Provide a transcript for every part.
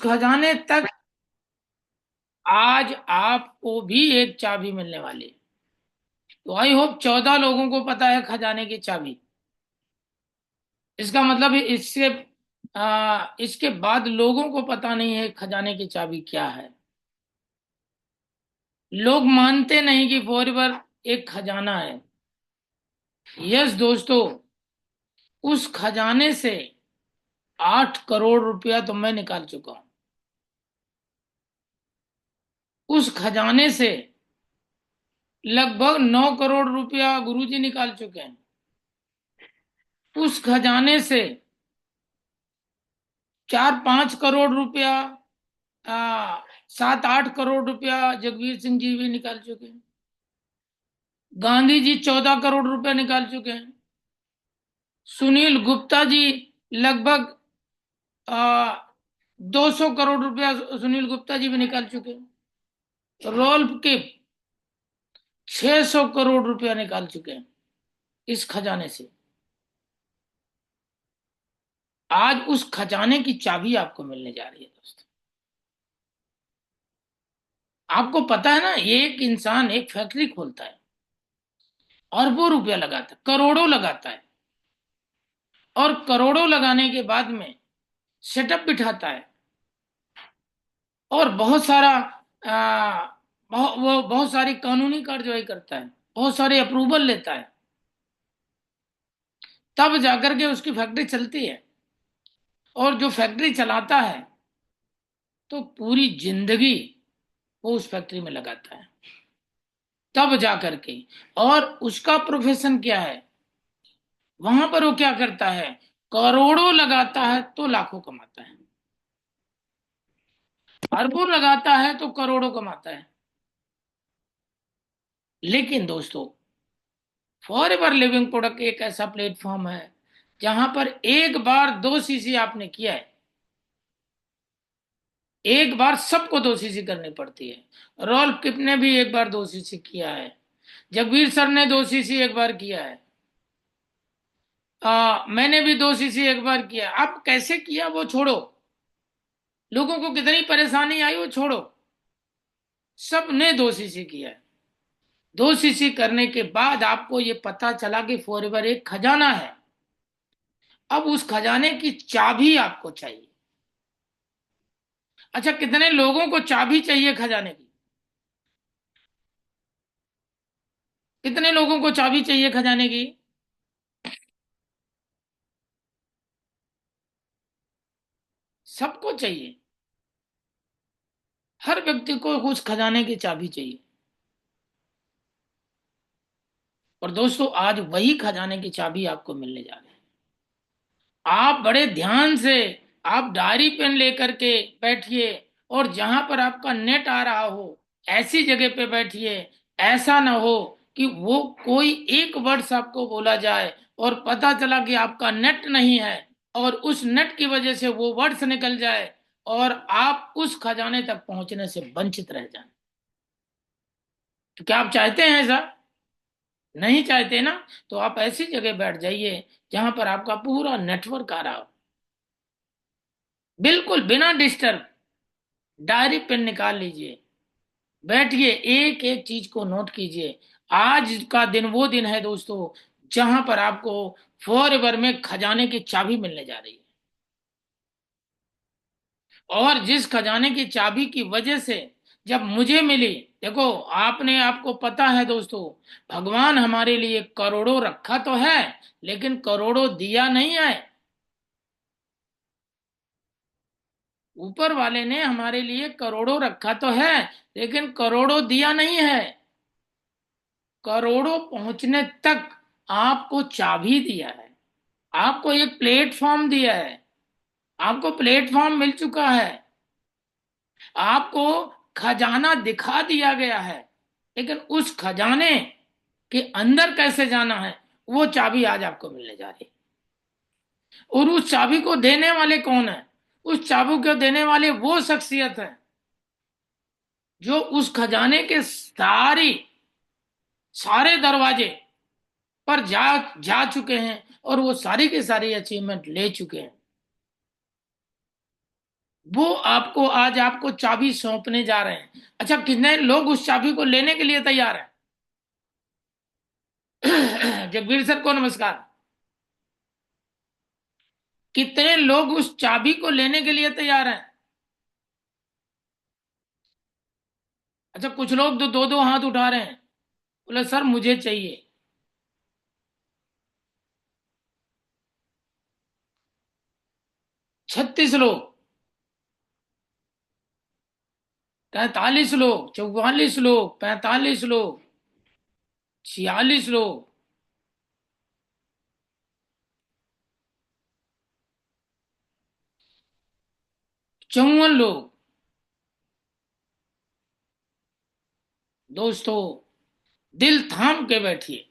खजाने तक आज आपको भी एक चाबी मिलने वाली है। तो आई होप 14 लोगों को पता है खजाने की चाबी। इसका मतलब इसके बाद लोगों को पता नहीं है खजाने की चाबी क्या है। लोग मानते नहीं कि फॉरएवर एक खजाना है। यस दोस्तों, उस खजाने से 8 करोड़ रुपया तो मैं निकाल चुका हूं। उस खजाने से लगभग 9 करोड़ रुपया गुरुजी निकाल चुके हैं। उस खजाने से 4-5 करोड़ रुपया, 7-8 करोड़ रुपया जगवीर सिंह जी भी निकाल चुके हैं। गांधी जी 14 करोड़ रुपया निकाल चुके हैं। सुनील गुप्ता जी लगभग 200 करोड़ रुपया सुनील गुप्ता जी भी निकाल चुके हैं। रोल्फ के 600 करोड़ रुपया निकाल चुके हैं इस खजाने से। आज उस खजाने की चाबी आपको मिलने जा रही है दोस्तों। आपको पता है ना, ये एक इंसान एक फैक्ट्री खोलता है, अरबों रुपया लगाता है, करोड़ों लगाता है, और करोड़ों लगाने के बाद में सेटअप बिठाता है, और बहुत सारा वो बहुत सारी कानूनी कार्यवाही करता है, बहुत सारे अप्रूवल लेता है, तब जाकर के उसकी फैक्ट्री चलती है। और जो फैक्ट्री चलाता है तो पूरी जिंदगी वो उस फैक्ट्री में लगाता है, तब जाकर के। और उसका प्रोफेशन क्या है, वहां पर वो क्या करता है, करोड़ों लगाता है तो लाखों कमाता है, अरबों लगाता है तो करोड़ों कमाता है। लेकिन दोस्तों, फॉर एवर लिविंग प्रोडक्ट एक ऐसा प्लेटफॉर्म है जहां पर एक बार 2 सीसी आपने किया है, एक बार सबको 2 सीसी करनी पड़ती है। रॉल्फ किप ने भी एक बार 2 सीसी किया है, जगवीर सर ने 2 सीसी एक बार किया है, मैंने भी 2 सीसी एक बार किया। अब कैसे किया वो छोड़ो, लोगों को कितनी परेशानी आई वो छोड़ो, सबने 2 सीसी किया है। 2 सीसी करने के बाद आपको ये पता चला कि फॉरएवर एक खजाना है। अब उस खजाने की चाबी आपको चाहिए। अच्छा, कितने लोगों को चाबी चाहिए खजाने की? कितने लोगों को चाबी चाहिए खजाने की? सबको चाहिए। हर व्यक्ति को उस खजाने की चाबी चाहिए। और दोस्तों, आज वही खजाने की चाबी आपको मिलने जा रही है। आप बड़े ध्यान से, आप डायरी पेन लेकर के बैठिए, और जहां पर आपका नेट आ रहा हो ऐसी जगह पे बैठिए। ऐसा ना हो कि वो कोई एक वर्ड्स आपको बोला जाए और पता चला कि आपका नेट नहीं है, और उस नेट की वजह से वो वर्ड्स निकल जाए और आप उस खजाने तक पहुंचने से वंचित रह जाएं। तो क्या आप चाहते हैं ऐसा? नहीं चाहते ना? तो आप ऐसी जगह बैठ जाइए जहां पर आपका पूरा नेटवर्क आ रहा हो, बिल्कुल बिना डिस्टर्ब। डायरी पेन निकाल लीजिए, बैठिए, एक एक चीज को नोट कीजिए। आज का दिन वो दिन है दोस्तों जहां पर आपको फॉर एवर में खजाने की चाबी मिलने जा रही है। और जिस खजाने की चाबी की वजह से जब मुझे मिली, देखो, आपको पता है दोस्तों, भगवान हमारे लिए करोड़ों रखा तो है, लेकिन करोड़ों दिया नहीं है। ऊपर वाले ने हमारे लिए करोड़ों रखा तो है, लेकिन करोड़ों दिया नहीं है। करोड़ों पहुंचने तक आपको चाबी दिया है, आपको एक प्लेटफॉर्म दिया है, आपको प्लेटफॉर्म मिल चुका है, आपको खजाना दिखा दिया गया है। लेकिन उस खजाने के अंदर कैसे जाना है, वो चाबी आज आपको मिलने जा रही है। और उस चाबी को देने वाले कौन है? उस चाबी को देने वाले वो शख्सियत है जो उस खजाने के सारे दरवाजे पर जा जा चुके हैं, और वो सारी की सारी अचीवमेंट ले चुके हैं। वो आपको आज आपको चाबी सौंपने जा रहे हैं। अच्छा, कितने लोग उस चाबी को लेने के लिए तैयार हैं? जगवीर सर को नमस्कार। कितने लोग उस चाबी को लेने के लिए तैयार हैं? अच्छा, कुछ लोग तो दो दो हाथ उठा रहे हैं, बोले सर मुझे चाहिए। 36 लोग, 43 लोग, 44 लोग, 45 लोग, 46 लोग, 54 लोग। दोस्तों, दिल थाम के बैठिए।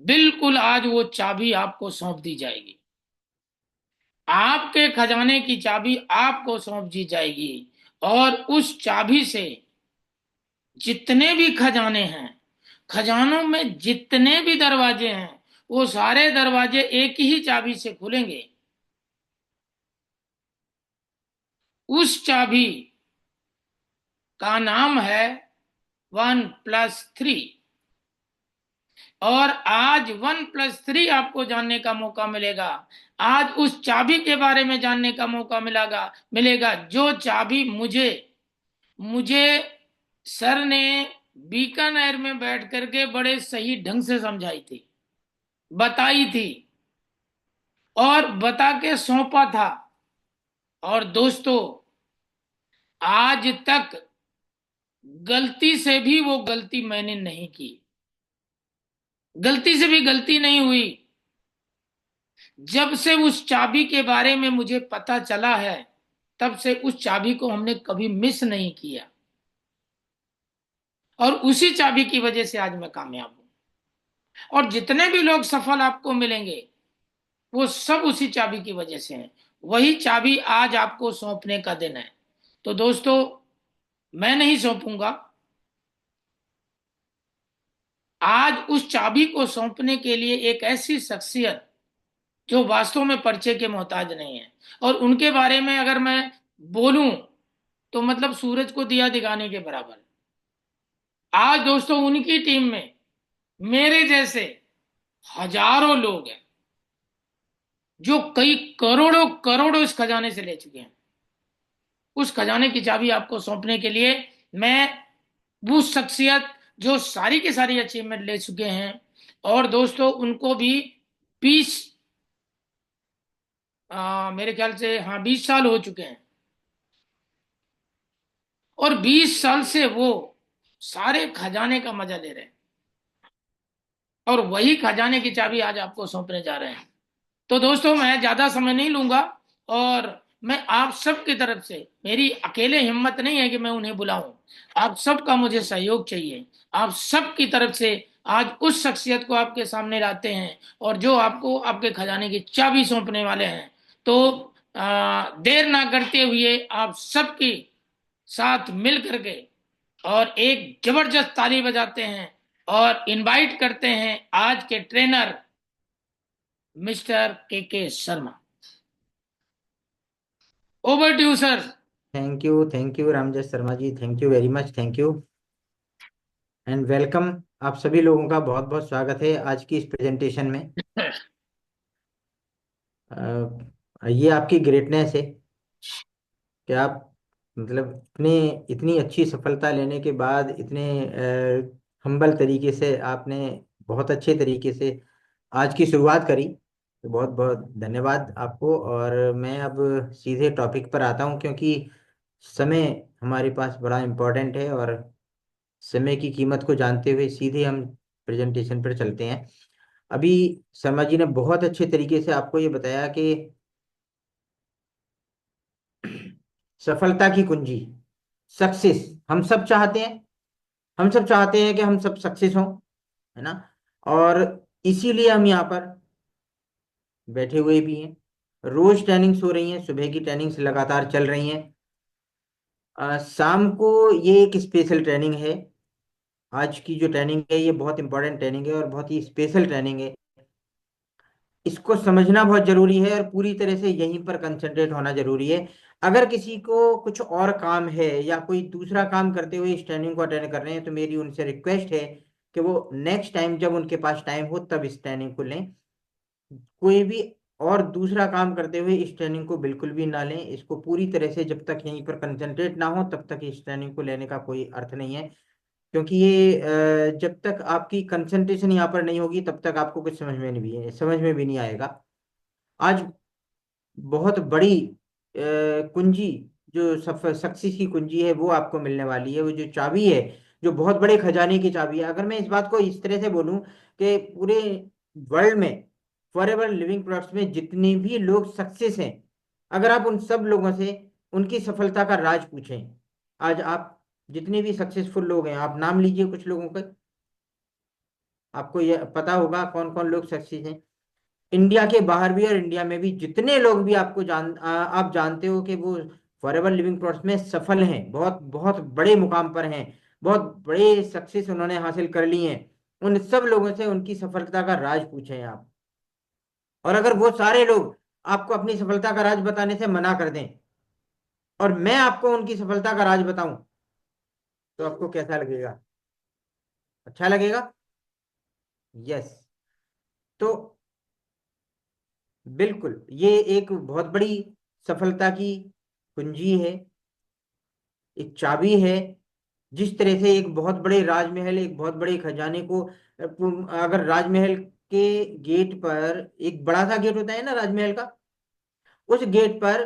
बिल्कुल आज वो चाबी आपको सौंप दी जाएगी। आपके खजाने की चाबी आपको सौंप दी जाएगी। और उस चाबी से जितने भी खजाने हैं, खजानों में जितने भी दरवाजे हैं, वो सारे दरवाजे एक ही चाबी से खुलेंगे। उस चाबी का नाम है 1+3। और आज 1+3 आपको जानने का मौका मिलेगा। आज उस चाबी के बारे में जानने का मौका मिलेगा जो चाबी मुझे मुझे सर ने बीकानेर में बैठ करके बड़े सही ढंग से समझाई थी, बताई थी, और बता के सौंपा था। और दोस्तों, आज तक गलती से भी वो गलती मैंने नहीं की, गलती से भी गलती नहीं हुई। जब से उस चाबी के बारे में मुझे पता चला है, तब से उस चाबी को हमने कभी मिस नहीं किया। और उसी चाबी की वजह से आज मैं कामयाब हूं। और जितने भी लोग सफल आपको मिलेंगे, वो सब उसी चाबी की वजह से हैं। वही चाबी आज आपको सौंपने का दिन है। तो दोस्तों, मैं नहीं सौंपूंगा। आज उस चाबी को सौंपने के लिए एक ऐसी शख्सियत जो वास्तव में परिचय के मोहताज नहीं है, और उनके बारे में अगर मैं बोलूं तो मतलब सूरज को दिया दिखाने के बराबर। आज दोस्तों, उनकी टीम में मेरे जैसे हजारों लोग हैं जो कई करोड़ों करोड़ों इस खजाने से ले चुके हैं। उस खजाने की चाबी आपको सौंपने के लिए मैं, वो शख्सियत जो सारी की सारी अचीवमेंट ले चुके हैं, और दोस्तों उनको भी 20, मेरे ख्याल से हाँ 20 साल हो चुके हैं। और 20 साल से वो सारे खजाने का मजा ले रहे हैं, और वही खजाने की चाबी आज आपको सौंपने जा रहे हैं। तो दोस्तों, मैं ज्यादा समय नहीं लूंगा। और मैं आप सब की तरफ से, मेरी अकेले हिम्मत नहीं है कि मैं उन्हें बुलाऊं। आप सबका मुझे सहयोग चाहिए। आप सब की तरफ से आज उस शख्सियत को आपके सामने लाते हैं, और जो आपको आपके खजाने की चाबी सौंपने वाले हैं। तो देर ना करते हुए आप सबकी साथ मिल करके और एक जबरदस्त ताली बजाते हैं, और इनवाइट करते हैं आज के trainer mister K Sharma. Over to you sir. Thank you Ramjay Sharma ji, thank you very much, thank you and welcome. आप सभी लोगों का बहुत बहुत स्वागत है आज की इस प्रेजेंटेशन में। ये आपकी ग्रेटनेस है कि आप मतलब इतने इतनी अच्छी सफलता लेने के बाद इतने हम्बल तरीके से आपने बहुत अच्छे तरीके से आज की शुरुआत करी। तो बहुत बहुत धन्यवाद आपको। और मैं अब सीधे टॉपिक पर आता हूँ, क्योंकि समय हमारे पास बड़ा इम्पोर्टेंट है, और समय की कीमत को जानते हुए सीधे हम प्रेजेंटेशन पर चलते हैं। अभी शर्मा जी ने बहुत अच्छे तरीके से आपको ये बताया कि सफलता की कुंजी सक्सेस, हम सब चाहते हैं। हम सब चाहते हैं कि हम सब सक्सेस हों, है ना। और इसीलिए हम यहाँ पर बैठे हुए भी हैं। रोज ट्रेनिंग्स हो रही हैं, सुबह की ट्रेनिंग्स लगातार चल रही हैं। शाम को ये एक स्पेशल ट्रेनिंग है। आज की जो ट्रेनिंग है ये बहुत इंपॉर्टेंट ट्रेनिंग है और बहुत ही स्पेशल ट्रेनिंग है। इसको समझना बहुत जरूरी है और पूरी तरह से यहीं पर कंसंट्रेट होना जरूरी है। अगर किसी को कुछ और काम है या कोई दूसरा काम करते हुए इस ट्रेनिंग को अटेंड कर रहे हैं, तो मेरी उनसे रिक्वेस्ट है कि वो नेक्स्ट टाइम जब उनके पास टाइम हो तब इस ट्रेनिंग को लें। कोई भी और दूसरा काम करते हुए इस ट्रेनिंग को बिल्कुल भी ना लें। इसको पूरी तरह से जब तक यहीं पर कंसंट्रेट ना हो तब तक इस ट्रेनिंग को लेने का कोई अर्थ नहीं है। क्योंकि ये जब तक आपकी कंसंट्रेशन यहाँ पर नहीं होगी तब तक आपको कुछ समझ में भी नहीं आएगा। आज बहुत बड़ी कुंजी, जो सक्सेस की कुंजी है वो आपको मिलने वाली है। वो जो चाबी है, जो बहुत बड़े खजाने की चाबी है। अगर मैं इस बात को इस तरह से बोलूं कि पूरे वर्ल्ड में फॉरएवर लिविंग प्रोडक्ट्स में जितने भी लोग सक्सेस हैं, अगर आप उन सब लोगों से उनकी सफलता का राज पूछें, आज आप जितने भी सक्सेसफुल लोग हैं, आप नाम लीजिए कुछ लोगों का। आपको यह पता होगा कौन कौन लोग सक्सेस हैं। इंडिया के बाहर भी और इंडिया में भी जितने लोग भी आप जानते हो कि वो फॉरएवर लिविंग प्रोडक्ट्स में सफल हैं, बहुत बहुत बड़े मुकाम पर हैं, बहुत बड़े सक्सेस उन्होंने हासिल कर ली हैं, उन सब लोगों से उनकी सफलता का राज पूछें आप। और अगर वो सारे लोग आपको अपनी सफलता का राज बताने से मना कर दें और मैं आपको उनकी सफलता का राज बताऊं, तो आपको कैसा लगेगा? अच्छा लगेगा? यस। तो बिल्कुल ये एक बहुत बड़ी सफलता की कुंजी है, एक चाबी है। जिस तरह से एक बहुत बड़े राजमहल, एक बहुत बड़े खजाने को अगर राजमहल के गेट पर एक बड़ा सा गेट होता है ना राजमहल का, उस गेट पर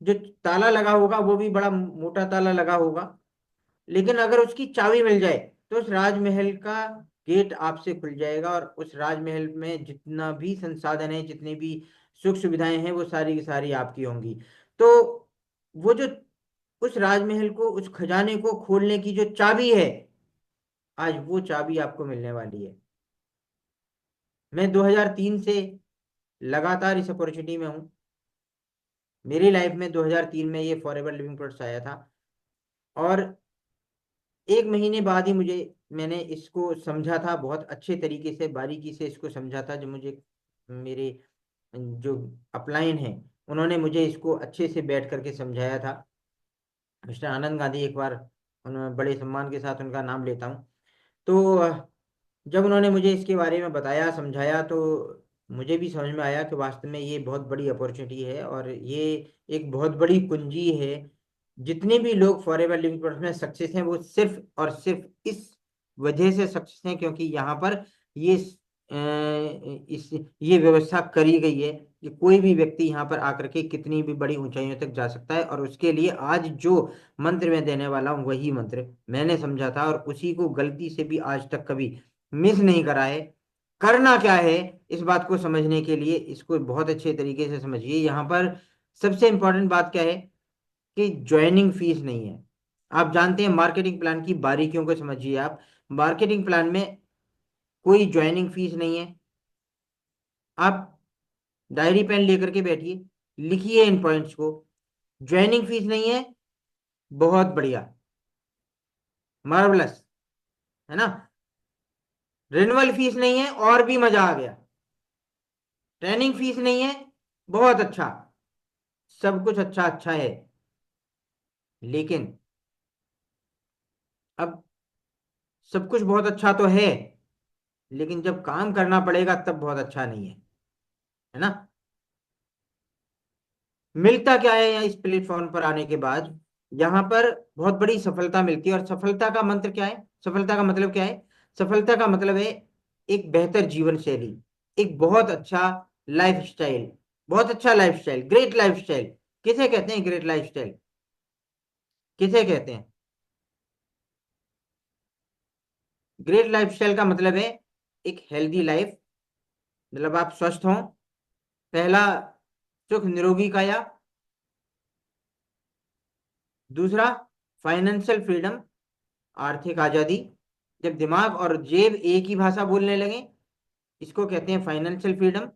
जो ताला लगा होगा वो भी बड़ा मोटा ताला लगा होगा, लेकिन अगर उसकी चाबी मिल जाए तो उस राजमहल का गेट आपसे खुल जाएगा और उस राजमहल में जितना भी संसाधन है, जितनी भी सुख सुविधाएं हैं, वो सारी की सारी आपकी होंगी। तो वो जो उस राजमहल को, उस खजाने को खोलने की जो चाबी है, आज वो चाबी आपको मिलने वाली है। मैं 2003 से लगातार इस अपॉर्चुनिटी में हूँ। मेरी लाइफ में 2003 में ये फॉरएवर लिविंग प्रोडक्ट्स आया था और एक महीने बाद ही मैंने इसको समझा था, बहुत अच्छे तरीके से बारीकी से इसको समझा था। जो मुझे मेरे जो अपलाइन हैं उन्होंने मुझे इसको अच्छे से बैठ करके समझाया था। मिस्टर आनंद गांधी, एक बार उन्होंने बड़े सम्मान के साथ उनका नाम लेता हूँ। तो जब उन्होंने मुझे इसके बारे में बताया, समझाया, तो मुझे भी समझ में आया कि वास्तव में ये बहुत बड़ी अपॉर्चुनिटी है और ये एक बहुत बड़ी कुंजी है। जितने भी लोग फॉरएवर लिविंग प्रोडक्ट्स में सक्सेस हैं वो सिर्फ और सिर्फ इस वजह से सक्सेस हैं क्योंकि यहाँ पर ये इस ये व्यवस्था करी गई है कि कोई भी व्यक्ति यहाँ पर आकर के कितनी भी बड़ी ऊंचाइयों तक जा सकता है। और उसके लिए आज जो मंत्र मैं देने वाला हूँ वही मंत्र मैंने समझा था और उसी को गलती से भी आज तक कभी मिस नहीं करा है। करना क्या है, इस बात को समझने के लिए इसको बहुत अच्छे तरीके से समझिए। यहाँ पर सबसे इंपॉर्टेंट बात क्या है कि ज्वाइनिंग फीस नहीं है। आप जानते हैं मार्केटिंग प्लान की बारीकियों को समझिए आप। मार्केटिंग प्लान में कोई ज्वाइनिंग फीस नहीं है। आप डायरी पेन लेकर के बैठिए, लिखिए इन पॉइंट्स को। ज्वाइनिंग फीस नहीं है, बहुत बढ़िया, मार्वलस, है ना। रिन्यूअल फीस नहीं है, और भी मजा आ गया। ट्रेनिंग फीस नहीं है, बहुत अच्छा, सब कुछ अच्छा अच्छा है। लेकिन अब सब कुछ बहुत अच्छा तो है, लेकिन जब काम करना पड़ेगा तब बहुत अच्छा नहीं है ना। मिलता क्या है यहाँ इस प्लेटफॉर्म पर आने के बाद? यहाँ पर बहुत बड़ी सफलता मिलती है। और सफलता का मंत्र क्या है, सफलता का मतलब क्या है? सफलता का मतलब है एक बेहतर जीवन शैली, एक बहुत अच्छा लाइफ स्टाइल। बहुत अच्छा life style, great life style. किसे कहते हैं ग्रेट लाइफ स्टाइल? किसे कहते हैं? ग्रेट लाइफ स्टाइल का मतलब है एक हेल्दी लाइफ, मतलब आप स्वस्थ हों। पहला, सुख निरोगी काया। दूसरा, फाइनेंशियल फ्रीडम, आर्थिक आजादी। जब दिमाग और जेब एक ही भाषा बोलने लगे, इसको कहते हैं फाइनेंशियल फ्रीडम।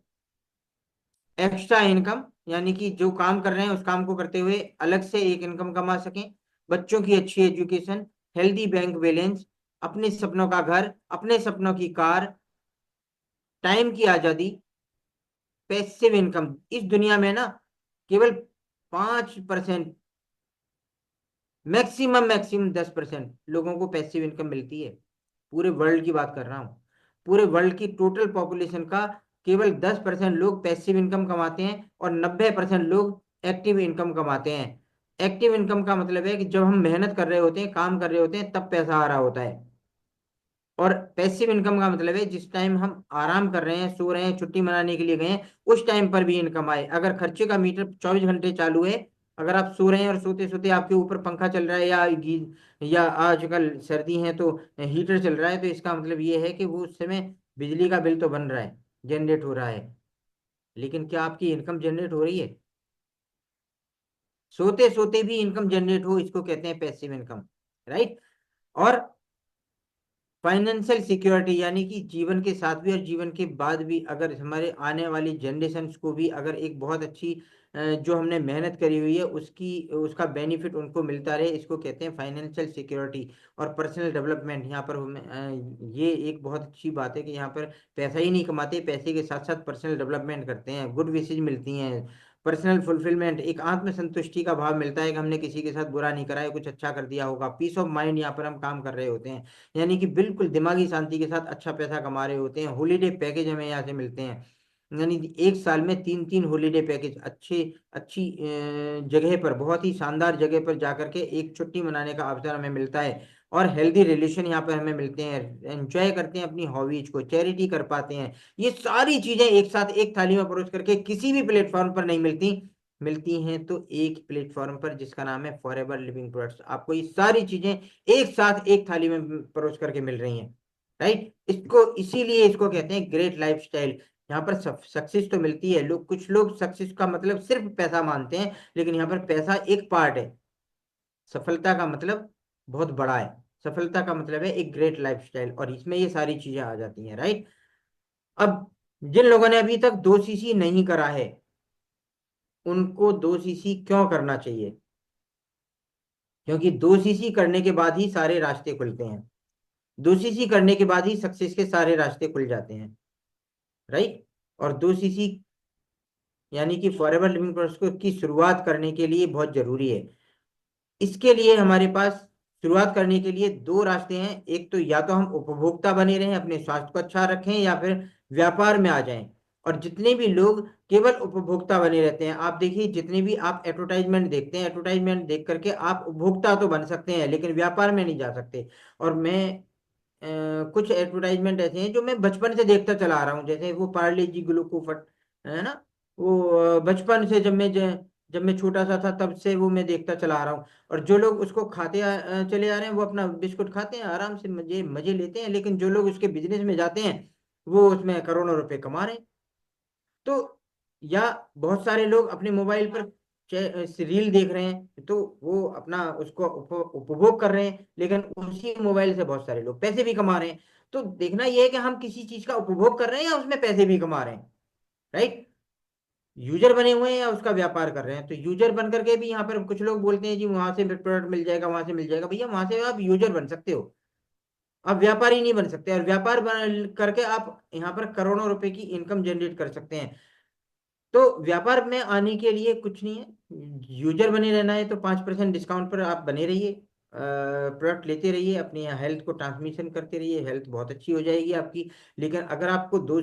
एक्स्ट्रा इनकम, यानी कि जो काम कर रहे हैं उस काम को करते हुए अलग से एक इनकम कमा सकें। बच्चों की अच्छी एजुकेशन, हेल्दी बैंक बैलेंस, अपने सपनों का घर, अपने सपनों की कार, टाइम की आजादी। पैसिव इनकम इस दुनिया में ना केवल 5%, मैक्सिमम मैक्सिमम 10% लोगों को पैसिव इनकम मिलती है। पूरे वर्ल्ड की बात कर रहा हूँ। पूरे वर्ल्ड की टोटल पॉपुलेशन का केवल 10% लोग पैसिव इनकम कमाते हैं और 90% लोग एक्टिव इनकम कमाते हैं। एक्टिव इनकम का मतलब है कि जब हम मेहनत कर रहे होते हैं, काम कर रहे होते हैं, तब पैसा आ रहा होता है। और पैसिव इनकम का मतलब है जिस टाइम हम आराम कर रहे हैं, सो रहे हैं, छुट्टी मनाने के लिए गए हैं, उस टाइम पर भी इनकम आए। अगर खर्चे का मीटर 24 घंटे चालू है, अगर आप सो रहे हैं और सोते सोते आपके ऊपर पंखा चल रहा है या आजकल सर्दी है तो हीटर चल रहा है, तो इसका मतलब ये है कि वो उस समय बिजली का बिल तो बन रहा है, जनरेट हो रहा है। लेकिन क्या आपकी इनकम जनरेट हो रही है? सोते सोते भी इनकम जनरेट हो, इसको कहते हैं पैसिव इनकम। राइट। और फाइनेंशियल सिक्योरिटी यानी कि जीवन के साथ भी और जीवन के बाद भी अगर हमारे आने वाली जनरेशन्स को भी अगर एक बहुत अच्छी जो हमने मेहनत करी हुई है उसकी उसका बेनिफिट उनको मिलता रहे, इसको कहते हैं फाइनेंशियल सिक्योरिटी और पर्सनल डेवलपमेंट। यहाँ पर ये एक बहुत अच्छी बात है कि यहाँ पर पैसा ही नहीं कमाते, पैसे के साथ साथ पर्सनल डेवलपमेंट करते हैं, गुड विशेज मिलती हैं, पर्सनल फुलफिलमेंट, एक आत्मसंतुष्टि का भाव मिलता है कि हमने किसी के साथ बुरा नहीं करा है, कुछ अच्छा कर दिया होगा, पीस ऑफ माइंड यहाँ पर हम काम कर रहे होते हैं, यानी कि बिल्कुल दिमागी शांति के साथ अच्छा पैसा कमा रहे होते हैं। हॉलीडे पैकेज हमें यहाँ से मिलते हैं, यानी कि एक साल में 3 3 हॉलीडे पैकेज अच्छे अच्छी जगह पर, बहुत ही शानदार जगह पर जाकर के एक छुट्टी मनाने का अवसर हमें मिलता है। और हेल्दी रिलेशन यहाँ पर हमें मिलते हैं, एंजॉय करते हैं अपनी हॉबीज को, चैरिटी कर पाते हैं। ये सारी चीजें एक साथ एक थाली में परोस करके किसी भी प्लेटफॉर्म पर नहीं मिलती। मिलती हैं तो एक प्लेटफॉर्म पर जिसका नाम है फॉरएवर लिविंग प्रोडक्ट्स। आपको ये सारी चीजें एक साथ एक थाली में परोस करके मिल रही हैं। राइट। इसको इसीलिए इसको कहते हैं ग्रेट लाइफस्टाइल। यहाँ पर सक्सेस तो मिलती है, लोग कुछ लोग सक्सेस का मतलब सिर्फ पैसा मानते हैं, लेकिन यहाँ पर पैसा एक पार्ट है, सफलता का मतलब बहुत बड़ा है। सफलता का मतलब है एक ग्रेट लाइफस्टाइल, और इसमें ये सारी चीजें आ जाती हैं। राइट। अब जिन लोगों ने अभी तक 2 सीसी नहीं करा है, उनको 2 सीसी क्यों करना चाहिए? क्योंकि 2 सीसी करने के बाद ही सारे रास्ते खुलते हैं। 2 सीसी करने के बाद ही सक्सेस के सारे रास्ते खुल जाते हैं। राइट। और 2 सीसी यानी कि फॉरएवर लिविंग प्रोसेस की शुरुआत करने के लिए बहुत जरूरी है। इसके लिए हमारे पास शुरुआत करने के लिए दो रास्ते हैं। एक तो या तो हम उपभोक्ता बने रहें, अपने स्वास्थ्य को अच्छा रखें, या फिर व्यापार में आ जाएं। और जितने भी लोग केवल उपभोक्ता बने रहते हैं, आप देखिए जितने भी आप एडवर्टाइजमेंट देखते हैं, एडवर्टाइजमेंट देख करके आप उपभोक्ता तो बन सकते हैं लेकिन व्यापार में नहीं जा सकते। और मैं कुछ एडवर्टाइजमेंट ऐसे हैं जो मैं बचपन से देखता चला आ रहा हूँ, जैसे वो पार्ले जी ग्लूकोफट है ना, वो बचपन से जब मैं छोटा सा था तब से वो मैं देखता चला आ रहा हूँ। और जो लोग उसको खाते चले आ रहे हैं, वो अपना बिस्कुट खाते हैं, आराम से मजे मजे लेते हैं, लेकिन जो लोग उसके बिजनेस में जाते हैं वो उसमें करोड़ों रुपए कमा रहे हैं। तो या बहुत सारे लोग अपने मोबाइल पर रील देख रहे हैं, तो वो अपना उसको उपभोग कर रहे हैं, लेकिन उसी मोबाइल से बहुत सारे लोग पैसे भी कमा रहे हैं। तो देखना यह है कि हम किसी चीज का उपभोग कर रहे हैं या उसमें पैसे भी कमा रहे हैं। राइट। यूजर बने हुए हैं या उसका व्यापार कर रहे हैं। तो यूजर बन करके भी यहाँ पर कुछ लोग बोलते हैं जी वहां से प्रोडक्ट मिल जाएगा, वहां से मिल जाएगा। भैया वहां से आप यूजर बन सकते हो, आप व्यापारी नहीं बन सकते। और व्यापार करके आप यहाँ पर करोड़ों रुपए की इनकम जनरेट कर सकते हैं। तो व्यापार में आने के लिए कुछ नहीं है, यूजर बने रहना है तो 5% डिस्काउंट पर आप बने रहिए, प्रोडक्ट लेते रहिए, अपनी हेल्थ को ट्रांसमिशन करते रहिए, हेल्थ बहुत अच्छी हो जाएगी आपकी। लेकिन अगर आपको दो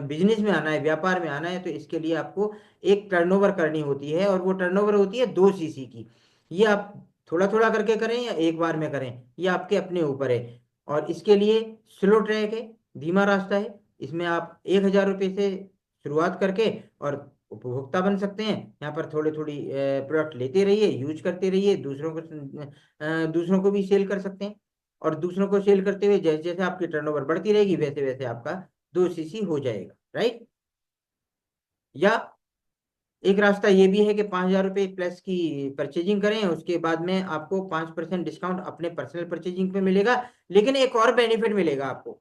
बिजनेस में आना है, व्यापार में आना है, तो इसके लिए आपको एक टर्नओवर करनी होती है, और वो टर्नओवर होती है 2 सीसी की। ये आप थोड़ा थोड़ा करके करें या एक बार में करें, ये आपके अपने ऊपर है। और इसके लिए स्लो ट्रैक है, धीमा रास्ता है। इसमें आप 1,000 रुपये से शुरुआत करके और उपभोक्ता बन सकते हैं। यहाँ पर थोड़ी थोड़ी प्रोडक्ट लेते रहिए, यूज करते रहिए, दूसरों को भी सेल कर सकते हैं। और दूसरों को सेल करते हुए जैसे जैसे आपकी टर्नओवर बढ़ती रहेगी, वैसे वैसे आपका 2 सीसी हो जाएगा। राइट। या एक रास्ता ये भी है कि 5,000 रुपये प्लस की परचेजिंग करें, उसके बाद में आपको 5% डिस्काउंट अपने पर्सनल परचेजिंग पे मिलेगा। लेकिन एक और बेनिफिट मिलेगा आपको।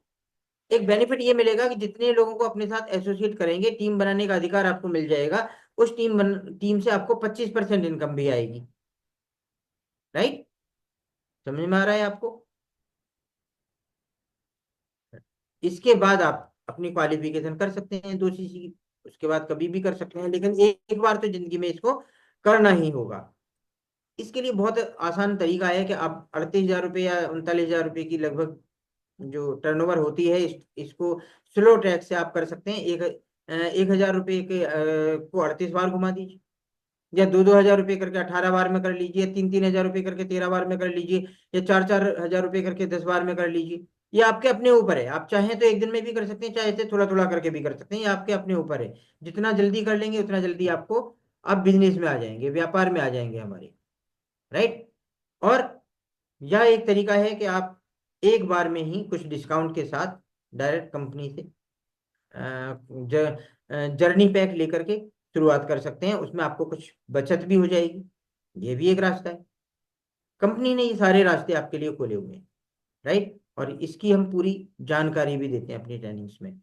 एक बेनिफिट ये मिलेगा कि जितने लोगों को अपने साथ एसोसिएट करेंगे, टीम बनाने का अधिकार आपको मिल जाएगा। उस टीम से आपको 25% इनकम भी आएगी। राइट। समझ में आ रहा है आपको? इसके बाद आप अपनी क्वालिफिकेशन कर सकते हैं 2 सीसी की। उसके बाद कभी भी कर सकते हैं, लेकिन एक बार तो जिंदगी में इसको करना ही होगा। इसके लिए बहुत आसान तरीका है कि आप 38,000 रुपये या 39,000 रुपये की लगभग जो टर्नओवर होती है, इसको स्लो ट्रैक से आप कर सकते हैं। 1,000 रुपये के को 38 बार घुमा दीजिए, या 2-2 हजार रुपये करके 18 बार में कर लीजिए, 3-3 हजार रुपये करके 13 बार में कर लीजिए, या 4-4 हजार रुपये करके 10 बार में कर लीजिए। ये आपके अपने ऊपर है, आप चाहें तो एक दिन में भी कर सकते हैं, चाहे ऐसे थोड़ा थोड़ा करके भी कर सकते हैं, ये आपके अपने ऊपर है। जितना जल्दी कर लेंगे उतना जल्दी आपको, आप बिजनेस में आ जाएंगे, व्यापार में आ जाएंगे हमारे, राइट। और यह एक तरीका है कि आप एक बार में ही कुछ डिस्काउंट के साथ डायरेक्ट कंपनी से जर्नी पैक लेकर के शुरुआत कर सकते हैं, उसमें आपको कुछ बचत भी हो जाएगी। ये भी एक रास्ता है। कंपनी ने ये सारे रास्ते आपके लिए खोले हुए हैं, राइट। और इसकी हम पूरी जानकारी भी देते हैं अपनी ट्रेनिंग्स में।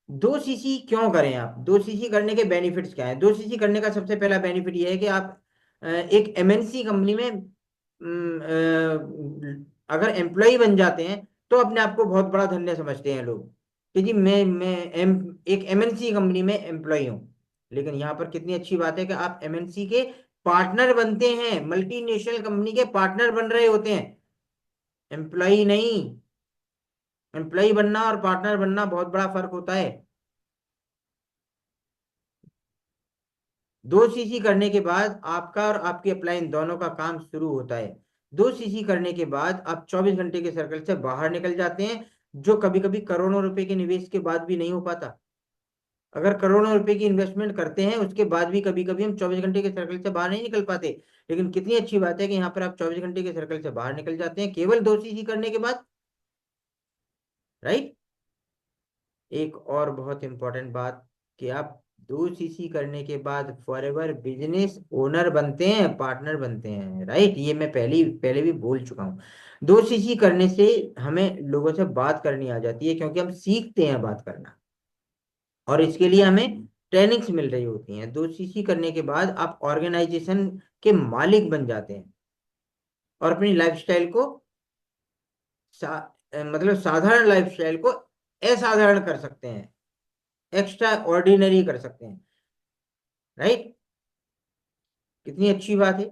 2 सीसी क्यों करें आप? 2 सीसी करने के बेनिफिट्स क्या है? 2 सीसी करने का सबसे पहला बेनिफिट ये है कि आप एक एमएनसी कंपनी में अगर एम्प्लॉय बन जाते हैं तो अपने आप को बहुत बड़ा धन्य समझते हैं लोग, कि जी मैं एक एमएनसी कंपनी में एम्प्लॉय हूँ। लेकिन यहाँ पर कितनी अच्छी बात है कि आप एमएनसी के पार्टनर बनते हैं, मल्टीनेशनल कंपनी के पार्टनर बन रहे होते हैं, एम्प्लॉय नहीं। एम्प्लॉय बनना और पार्टनर बनना बहुत बड़ा फर्क होता है। 2 सीसी करने के बाद आपका और आपके अपलाइन दोनों का काम शुरू होता है। 2 सीसी करने के बाद आप 24 घंटे के सर्कल से बाहर निकल जाते हैं, जो कभी कभी करोड़ों रुपए के निवेश के बाद भी नहीं हो पाता। अगर करोड़ों रुपए की इन्वेस्टमेंट करते हैं उसके बाद भी कभी कभी हम 24 घंटे के सर्कल से बाहर नहीं निकल पाते। लेकिन कितनी अच्छी बात है कि यहाँ पर आप 24 घंटे के सर्कल से बाहर निकल जाते हैं केवल 2 सीसी करने के बाद, राइट। एक और बहुत इंपॉर्टेंट बात, कि आप 2 सीसी करने के बाद फॉरएवर बिजनेस ओनर बनते हैं, पार्टनर बनते हैं, राइट। ये मैं पहले पहले भी बोल चुका हूँ। 2 सीसी करने से हमें लोगों से बात करनी आ जाती है, क्योंकि हम सीखते हैं बात करना, और इसके लिए हमें ट्रेनिंग्स मिल रही होती हैं। 2 सीसी करने के बाद आप ऑर्गेनाइजेशन के मालिक बन जाते हैं, और अपनी लाइफस्टाइल को मतलब साधारण लाइफस्टाइल को असाधारण कर सकते हैं, एक्स्ट्रा ऑर्डिनरी कर सकते हैं, राइट। कितनी अच्छी बात है।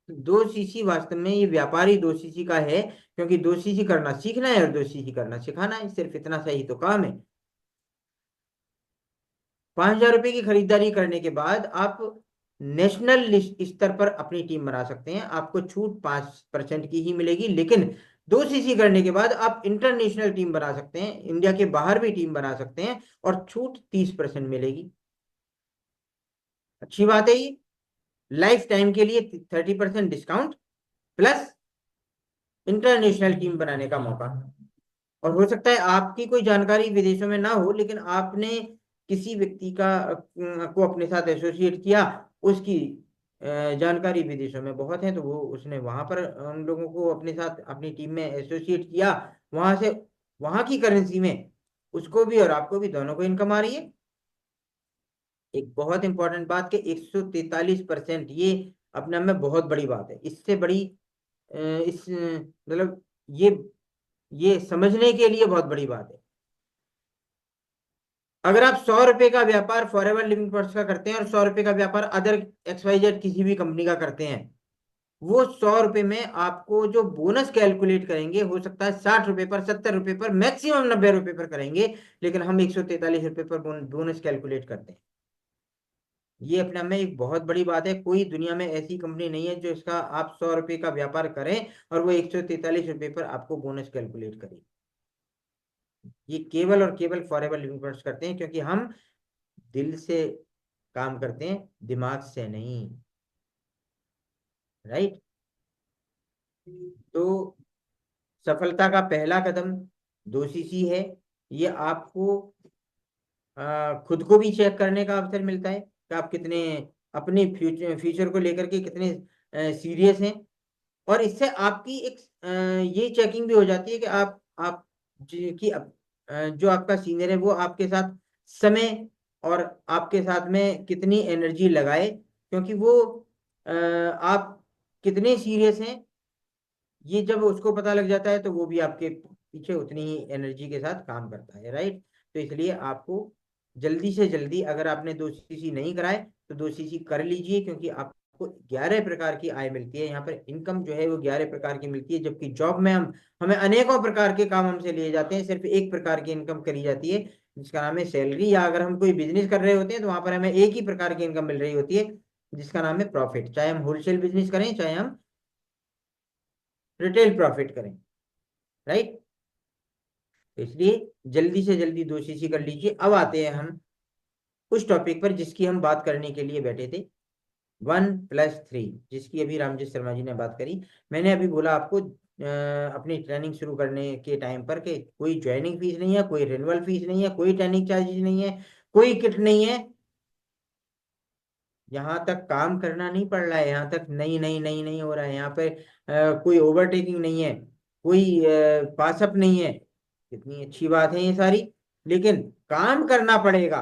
2 सीसी वास्तव में ये व्यापारी 2 सीसी का है, क्योंकि 2 सीसी करना सीखना है और 2 सीसी करना सिखाना है, सिर्फ इतना सही तो काम है। 5,000 रुपये की खरीदारी करने के बाद आप नेशनल स्तर पर अपनी टीम बना सकते हैं। आपको छूट 5% की ही मिलेगी, लेकिन 2 सीसी करने के बाद आप इंटरनेशनल टीम बना सकते हैं, इंडिया के बाहर भी टीम बना सकते हैं, और छूट 30% मिलेगी। अच्छी बात है ये। लाइफ टाइम के लिए 30% डिस्काउंट, प्लस इंटरनेशनल टीम बनाने का मौका। और हो सकता है आपकी कोई जानकारी विदेशों में ना हो, लेकिन आपने किसी व्यक्ति का को अपने साथ एसोसिएट किया, उसकी जानकारी विदेशों में बहुत है, तो वो उसने वहां पर हम लोगों को अपने साथ अपनी टीम में एसोसिएट किया, वहां से वहां की करेंसी में उसको भी और आपको भी दोनों को इनकम आ रही है। एक बहुत इंपॉर्टेंट बात कि 143%, ये अपने आप में बहुत बड़ी बात है। इससे बड़ी इस मतलब ये समझने के लिए बहुत बड़ी बात है। अगर आप 100 रुपए का व्यापार फॉरएवर लिविंग प्रोडक्ट्स का करते हैं और 100 रुपए का व्यापार अदर XYZ किसी भी कंपनी का करते हैं, वो 100 रुपए में आपको जो बोनस कैलकुलेट करेंगे, हो सकता है 60 रुपए पर, 70 रुपए पर, मैक्सिमम 90 रुपए पर करेंगे, लेकिन हम 143 रुपए पर बोनस कैलकुलेट करते हैं। ये अपने में एक बहुत बड़ी बात है। कोई दुनिया में ऐसी कंपनी नहीं है जो इसका आप 100 रुपए का व्यापार करें और वो 143 रुपए पर आपको बोनस कैलकुलेट करे। ये केवल और केवल फॉरएवर लिविंग प्रोडक्ट्स करते हैं, क्योंकि हम दिल से काम करते हैं, दिमाग से नहीं, राइट। तो सफलता का पहला कदम 2 सीसी है। ये आपको खुद को भी चेक करने का अवसर मिलता है कि आप कितने अपने फ्यूचर को लेकर के कितने सीरियस हैं। और इससे आपकी एक ये चेकिंग भी हो जाती है कि आप जो आपका सीनियर है वो आपके साथ समय और आपके साथ में कितनी एनर्जी लगाए, क्योंकि वो आप कितने सीरियस हैं, ये जब उसको पता लग जाता है तो वो भी आपके पीछे उतनी ही एनर्जी के साथ काम करता है, राइट। तो इसलिए आपको जल्दी से जल्दी, अगर आपने 2 सीसी नहीं कराए तो 2 सीसी कर लीजिए, क्योंकि आपको 11 प्रकार की आय मिलती है यहाँ पर। इनकम जो है वो 11 प्रकार की मिलती है, जबकि जॉब में हम हमें अनेकों प्रकार के काम हमसे लिए जाते हैं, सिर्फ एक प्रकार की इनकम करी जाती है, जिसका नाम है सैलरी। या अगर हम कोई बिजनेस कर रहे होते हैं तो वहां पर हमें एक ही प्रकार की इनकम मिल रही होती है, जिसका नाम है प्रॉफिट। चाहे हम होलसेल बिजनेस करें, चाहे हम रिटेल प्रॉफिट करें, राइट। तो इसलिए जल्दी से जल्दी 2 सीसी कर लीजिए। अब आते हैं हम उस टॉपिक पर जिसकी हम बात करने के लिए बैठे थे, 1+3, जिसकी अभी रामजीत शर्मा जी ने बात करी। मैंने अभी बोला आपको अपनी ट्रेनिंग शुरू करने के टाइम पर कि कोई ज्वाइनिंग फीस नहीं है, कोई रिन्यूअल फीस नहीं है, कोई ट्रेनिंग चार्जेस नहीं है, कोई किट नहीं है। यहाँ तक काम करना नहीं पड़ रहा है, यहाँ तक नहीं नहीं नहीं नहीं हो रहा है, यहाँ पे कोई ओवरटेकिंग नहीं है, कोई पासअप नहीं है। कितनी अच्छी बात है ये सारी, लेकिन काम करना पड़ेगा।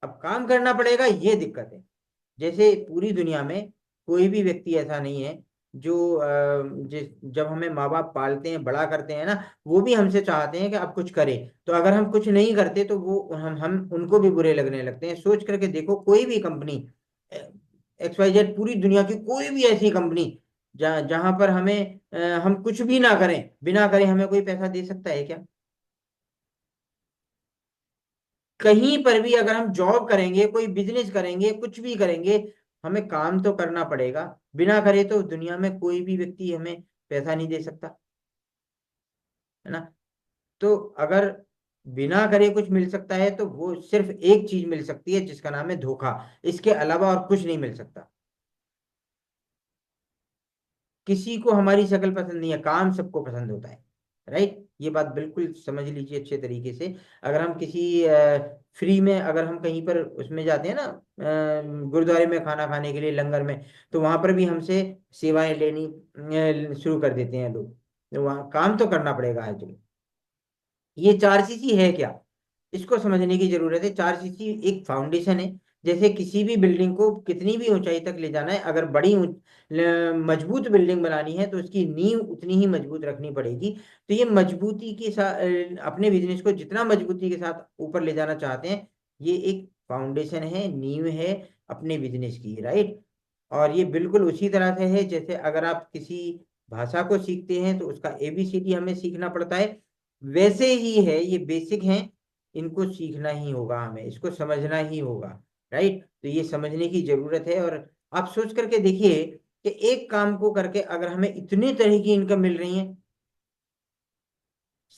अब काम करना पड़ेगा, ये दिक्कत है। जैसे पूरी दुनिया में कोई भी व्यक्ति ऐसा नहीं है जो जिस जब हमें माँ बाप पालते हैं, बड़ा करते हैं ना, वो भी हमसे चाहते हैं कि आप कुछ करें। तो अगर हम कुछ नहीं करते तो वो हम उनको भी बुरे लगने लगते हैं। सोच करके देखो, कोई भी कंपनी, XYZ, पूरी दुनिया की कोई भी ऐसी कंपनी जहां पर हमें हम कुछ भी ना करें, बिना करें हमें कोई पैसा दे सकता है क्या? कहीं पर भी अगर हम जॉब करेंगे, कोई बिजनेस करेंगे, कुछ भी करेंगे, हमें काम तो करना पड़ेगा। बिना करे तो दुनिया में कोई भी व्यक्ति हमें पैसा नहीं दे सकता, है ना। तो अगर बिना करे कुछ मिल सकता है तो वो सिर्फ एक चीज मिल सकती है, जिसका नाम है धोखा। इसके अलावा और कुछ नहीं मिल सकता। किसी को हमारी शक्ल पसंद नहीं है, काम सबको पसंद होता है, राइट। ये बात बिल्कुल समझ लीजिए अच्छे तरीके से। अगर हम किसी फ्री में, अगर हम कहीं पर उसमें जाते हैं ना, गुरुद्वारे में खाना खाने के लिए, लंगर में, तो वहां पर भी हमसे सेवाएं लेनी शुरू कर देते हैं लोग। तो वहाँ काम तो करना पड़ेगा आज। ये 4 सीसी है क्या, इसको समझने की जरूरत है। 4 सीसी एक फाउंडेशन है। जैसे किसी भी बिल्डिंग को कितनी भी ऊंचाई तक ले जाना है, अगर बड़ी मजबूत बिल्डिंग बनानी है तो उसकी नींव उतनी ही मजबूत रखनी पड़ेगी। तो ये मजबूती के साथ अपने बिजनेस को जितना मजबूती के साथ ऊपर ले जाना चाहते हैं, ये एक फाउंडेशन है, नींव है अपने बिजनेस की, राइट। और ये बिल्कुल उसी तरह से है जैसे अगर आप किसी भाषा को सीखते हैं तो उसका ABCD हमें सीखना पड़ता है, वैसे ही है। ये बेसिक हैं, इनको सीखना ही होगा, हमें इसको समझना ही होगा, राइट। तो ये समझने की जरूरत है। और आप सोच करके देखिए कि एक काम को करके अगर हमें इतनी तरह की इनकम मिल रही है,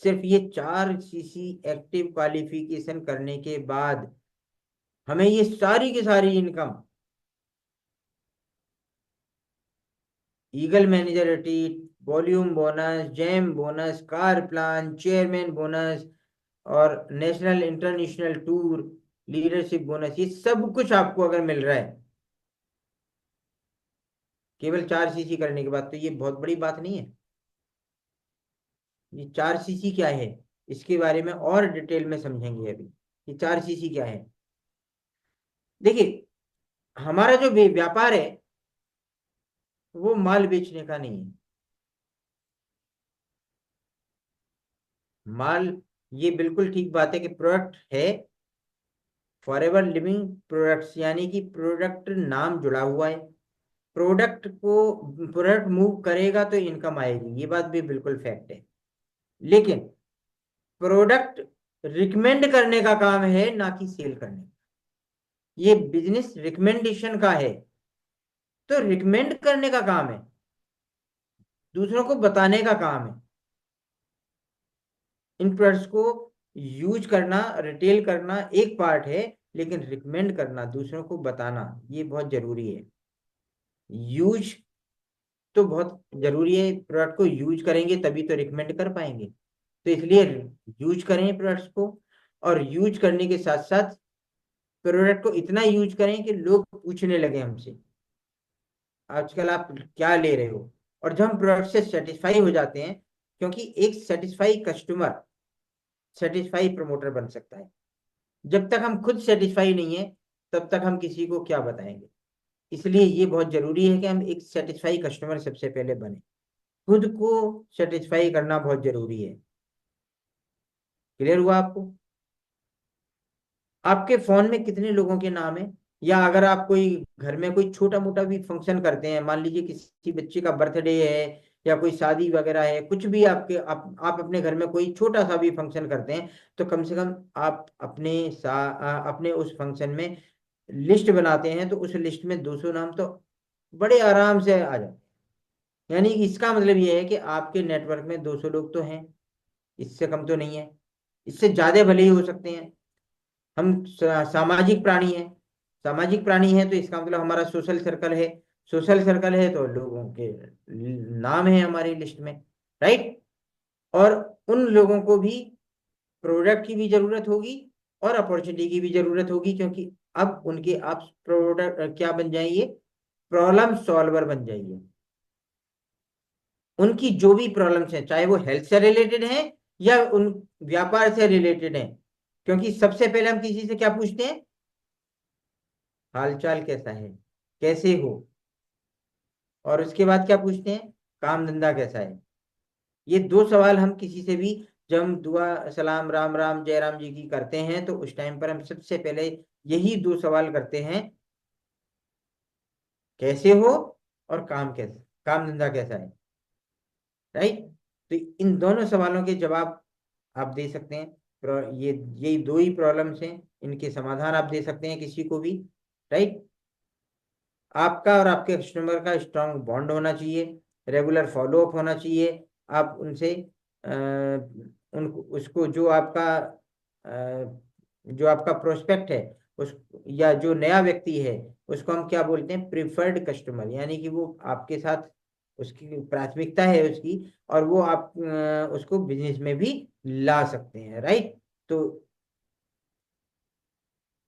सिर्फ ये 4 सीसी एक्टिव क्वालिफिकेशन करने के बाद हमें ये सारी की सारी इनकम, ईगल मैनेजरिटी, volume bonus, gem bonus, car plan, chairman bonus, और national international tour, leadership bonus, ये सब कुछ आपको अगर मिल रहा है केवल 4 सीसी करने के बाद, तो ये बहुत बड़ी बात नहीं है। ये 4 सीसी क्या है, इसके बारे में और डिटेल में समझेंगे अभी। ये 4 सीसी क्या है, देखिए। हमारा जो व्यापार है वो माल बेचने का नहीं है। माल, ये बिल्कुल ठीक बात है कि प्रोडक्ट है, फॉरएवर लिविंग प्रोडक्ट्स, यानी कि प्रोडक्ट नाम जुड़ा हुआ है। प्रोडक्ट मूव करेगा तो इनकम आएगी, ये बात भी बिल्कुल फैक्ट है। लेकिन प्रोडक्ट रिकमेंड करने का काम है, ना कि सेल करने का। ये बिजनेस रिकमेंडेशन का है, तो रिकमेंड करने का काम है, दूसरों को बताने का काम है। इन प्रोडक्ट्स को यूज करना, रिटेल करना एक पार्ट है, लेकिन रिकमेंड करना, दूसरों को बताना, ये बहुत जरूरी है। यूज तो बहुत जरूरी है, प्रोडक्ट को यूज करेंगे तभी तो रिकमेंड कर पाएंगे। तो इसलिए यूज करें प्रोडक्ट्स को, और यूज करने के साथ साथ प्रोडक्ट को इतना यूज करें कि लोग पूछने लगे हमसे आजकल आप क्या ले रहे हो। और जब हम प्रोडक्ट से सेटिस्फाई हो जाते हैं, क्योंकि एक सेटिस्फाई कस्टमर सेटिस्फाई प्रमोटर बन सकता है। जब तक हम खुद सेटिस्फाई नहीं है, तब तक हम किसी को क्या बताएंगे। इसलिए ये बहुत जरूरी है कि हम एक सेटिस्फाई कस्टमर सबसे पहले बने। खुद को सेटिस्फाई करना बहुत जरूरी है। क्लियर हुआ आपको? आपके फोन में कितने लोगों के नाम है, या अगर आप कोई घर में कोई छोटा मोटा भी फंक्शन करते हैं, मान लीजिए किसी बच्चे का बर्थडे है या कोई शादी वगैरह है, कुछ भी आपके आप अपने घर में कोई छोटा सा भी फंक्शन करते हैं, तो कम से कम आप अपने उस फंक्शन में लिस्ट बनाते हैं, तो उस लिस्ट में 200 नाम तो बड़े आराम से आ जाते हैं। यानी इसका मतलब ये है कि आपके नेटवर्क में 200 लोग तो हैं, इससे कम तो नहीं है, इससे ज्यादा भले ही हो सकते हैं। हम सामाजिक प्राणी हैं, सामाजिक प्राणी हैं, तो इसका मतलब हमारा सोशल सर्कल है, सोशल सर्कल है तो लोगों के नाम है हमारी लिस्ट में, राइट। और उन लोगों को भी प्रोडक्ट की भी जरूरत होगी और अपॉर्चुनिटी की भी जरूरत होगी, क्योंकि अब उनके आप प्रोडक्ट क्या बन जाएंगे, प्रॉब्लम सॉल्वर बन जाइए। उनकी जो भी प्रॉब्लम्स हैं, चाहे वो हेल्थ से रिलेटेड हैं या उन व्यापार से रिलेटेड हैं, क्योंकि सबसे पहले हम किसी से क्या पूछते हैं, हालचाल कैसा है, कैसे हो, और उसके बाद क्या पूछते हैं, काम धंधा कैसा है। ये दो सवाल हम किसी से भी, जब हम दुआ सलाम राम राम जय राम जी की करते हैं, तो उस टाइम पर हम सबसे पहले यही दो सवाल करते हैं, कैसे हो और काम कैसे, काम धंधा कैसा है, राइट। तो इन दोनों सवालों के जवाब आप दे सकते हैं। ये यही दो ही प्रॉब्लम्स हैं, इनके समाधान आप दे सकते हैं किसी को भी, राइट। आपका और आपके कस्टमर का स्ट्रांग बॉन्ड होना चाहिए, रेगुलर फॉलोअप होना चाहिए। आप उनसे उन उसको जो आपका प्रोस्पेक्ट है, उस या जो नया व्यक्ति है, उसको हम क्या बोलते हैं, प्रिफर्ड कस्टमर, यानी कि वो आपके साथ, उसकी प्राथमिकता है उसकी, और वो आप उसको बिजनेस में भी ला सकते हैं, राइट। तो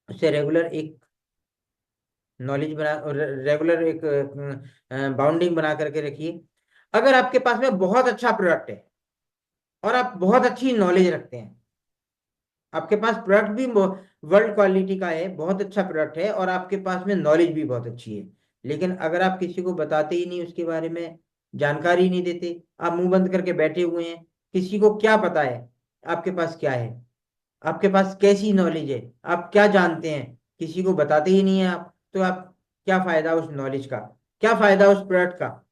उससे रेगुलर एक नॉलेज बना, रेगुलर एक बाउंडिंग बना करके रखिए। अगर आपके पास में बहुत अच्छा प्रोडक्ट है और आप बहुत अच्छी नॉलेज रखते हैं, आपके पास प्रोडक्ट भी वर्ल्ड क्वालिटी का है, बहुत अच्छा प्रोडक्ट है, और आपके पास में नॉलेज भी बहुत अच्छी है, लेकिन अगर आप किसी को बताते ही नहीं, उसके बारे में जानकारी नहीं देते, आप मुंह बंद करके बैठे हुए हैं, किसी को क्या पता है आपके पास क्या है, आपके पास कैसी नॉलेज है, आप क्या जानते हैं, किसी को बताते ही नहीं है आप, तो आप क्या फायदा उस नॉलेज का, क्या फायदा उस प्रोडक्ट का।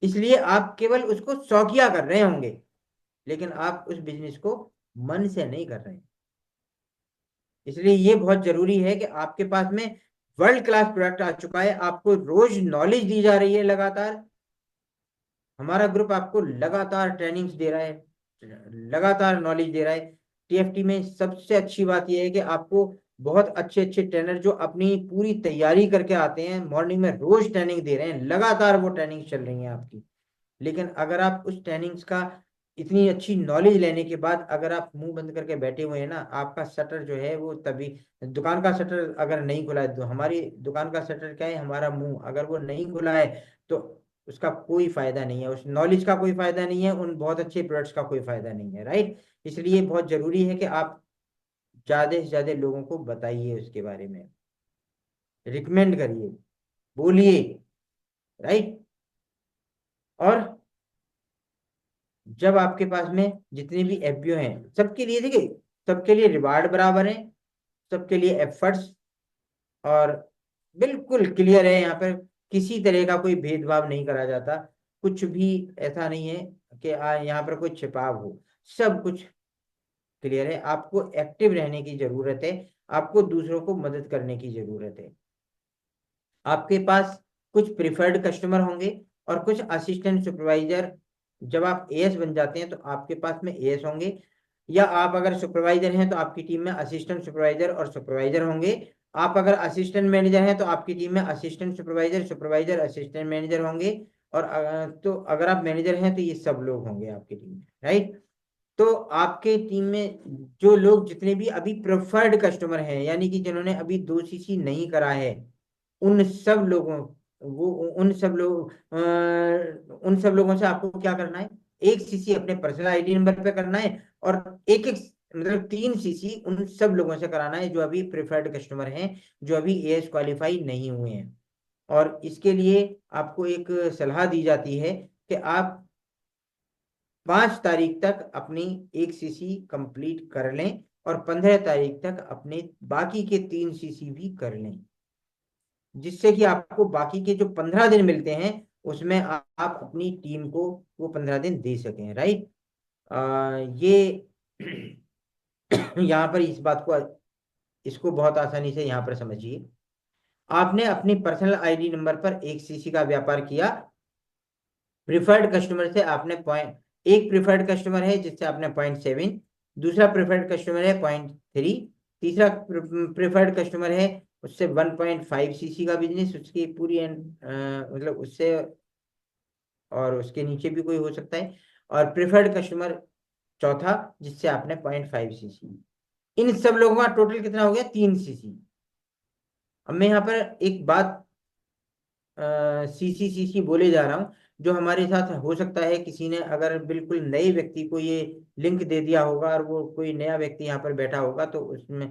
इसलिए आप केवल उसको शौकिया कर रहे होंगे, लेकिन आप उस बिजनेस को मन से नहीं कर रहे हैं। इसलिए ये बहुत जरूरी है कि आपके पास में वर्ल्ड क्लास प्रोडक्ट आ चुका है, आपको रोज नॉलेज दी जा रही है लगातार, हमारा ग्रुप आपको लगातार ट्रेनिंग्स दे रहा है, लगातार नॉलेज दे रहा है। टीएफटी में सबसे अच्छी बात यह है कि आपको बहुत अच्छे अच्छे ट्रेनर जो अपनी पूरी तैयारी करके आते हैं, मॉर्निंग में रोज ट्रेनिंग दे रहे हैं, लगातार वो ट्रेनिंग चल रही है आपकी। लेकिन अगर आप उस ट्रेनिंग्स का इतनी अच्छी नॉलेज लेने के बाद अगर आप मुंह बंद करके बैठे हुए हैं ना, आपका शटर जो है वो तभी, दुकान का शटर अगर नहीं खुला है, तो हमारी दुकान का शटर क्या है, हमारा मुंह, अगर वो नहीं खुला है तो उसका कोई फायदा नहीं है, उस नॉलेज का कोई फायदा नहीं है, उन बहुत अच्छे प्रोडक्ट्स का कोई फायदा नहीं है, राइट। इसलिए बहुत जरूरी है कि आप ज्यादा से ज्यादा लोगों को बताइए उसके बारे में, रिकमेंड करिए, बोलिए, राइट। और जब आपके पास में जितने भी एफबीओ हैं, सबके लिए देखिए, सबके लिए रिवार्ड बराबर है, सबके लिए एफर्ट्स, और बिल्कुल क्लियर है यहाँ पर, किसी तरह का कोई भेदभाव नहीं करा जाता, कुछ भी ऐसा नहीं है कि यहाँ पर कोई छिपाव हो, सब कुछ क्लियर है। आपको एक्टिव रहने की जरूरत है, आपको दूसरों को मदद करने की जरूरत है। आपके पास कुछ प्रिफर्ड कस्टमर होंगे और कुछ असिस्टेंट सुपरवाइजर, जब आप एएस बन जाते हैं तो आपके पास में एएस होंगे, या आप अगर सुपरवाइजर हैं तो आपकी टीम में असिस्टेंट सुपरवाइजर और सुपरवाइजर होंगे। आप अगर असिस्टेंट मैनेजर हैं तो आपकी टीम में assistant supervisor, supervisor, assistant manager होंगे। और तो अगर आप मैनेजर हैं तो ये सब लोग होंगे आपकी टीम में, राइट। तो आपके टीम में जो लोग जितने भी अभी प्रेफर्ड कस्टमर हैं, यानी कि जिन्होंने अभी 2 सीसी नहीं करा है, उन सब लोगों वो उन सब लोगों से आपको क्या करना है, 1 सीसी अपने पर्सनल आईडी नंबर पे करना है, और एक एक मतलब 3 सीसी उन सब लोगों से कराना है जो अभी प्रेफर्ड कस्टमर हैं, जो अभी एएस क्वालिफाई नहीं हुए हैं। और इसके लिए आपको एक सलाह दी जाती है कि आप 5 तारीख तक अपनी 1 सीसी कंप्लीट कर लें, और 15 तारीख तक अपने बाकी के 3 सीसी भी कर लें, जिससे कि आपको बाकी के जो 15 दिन मिलते हैं उसमें आप अपनी टीम को वो 15 दिन दे सकें, राइट। ये यहाँ पर इस बात को, इसको बहुत आसानी से यहाँ पर समझिए। आपने अपनी पर्सनल आईडी नंबर पर 1 सीसी का व्यापार किया। प्रिफर्ड कस्टमर से आपने पॉइंट, एक प्रिफर्ड कस्टमर है जिससे आपने 0.7, दूसरा प्रिफर्ड कस्टमर है 0.3, तीसरा प्रिफर्ड कस्टमर है उससे 1.5 सीसी का बिजनेस, उसकी पूरी मतलब उससे, और उसके नीचे भी कोई हो सकता है, और प्रिफर्ड कस्टमर चौथा जिससे आपने 0.5 सीसी। इन सब लोगों का टोटल कितना हो गया? 3 सीसी। अब मैं यहाँ पर एक बात सीसी सीसी बोले जा रहा हूँ, जो हमारे साथ हो सकता है किसी ने अगर बिल्कुल नए व्यक्ति को ये लिंक दे दिया होगा और वो कोई नया व्यक्ति यहाँ पर बैठा होगा, तो उसमें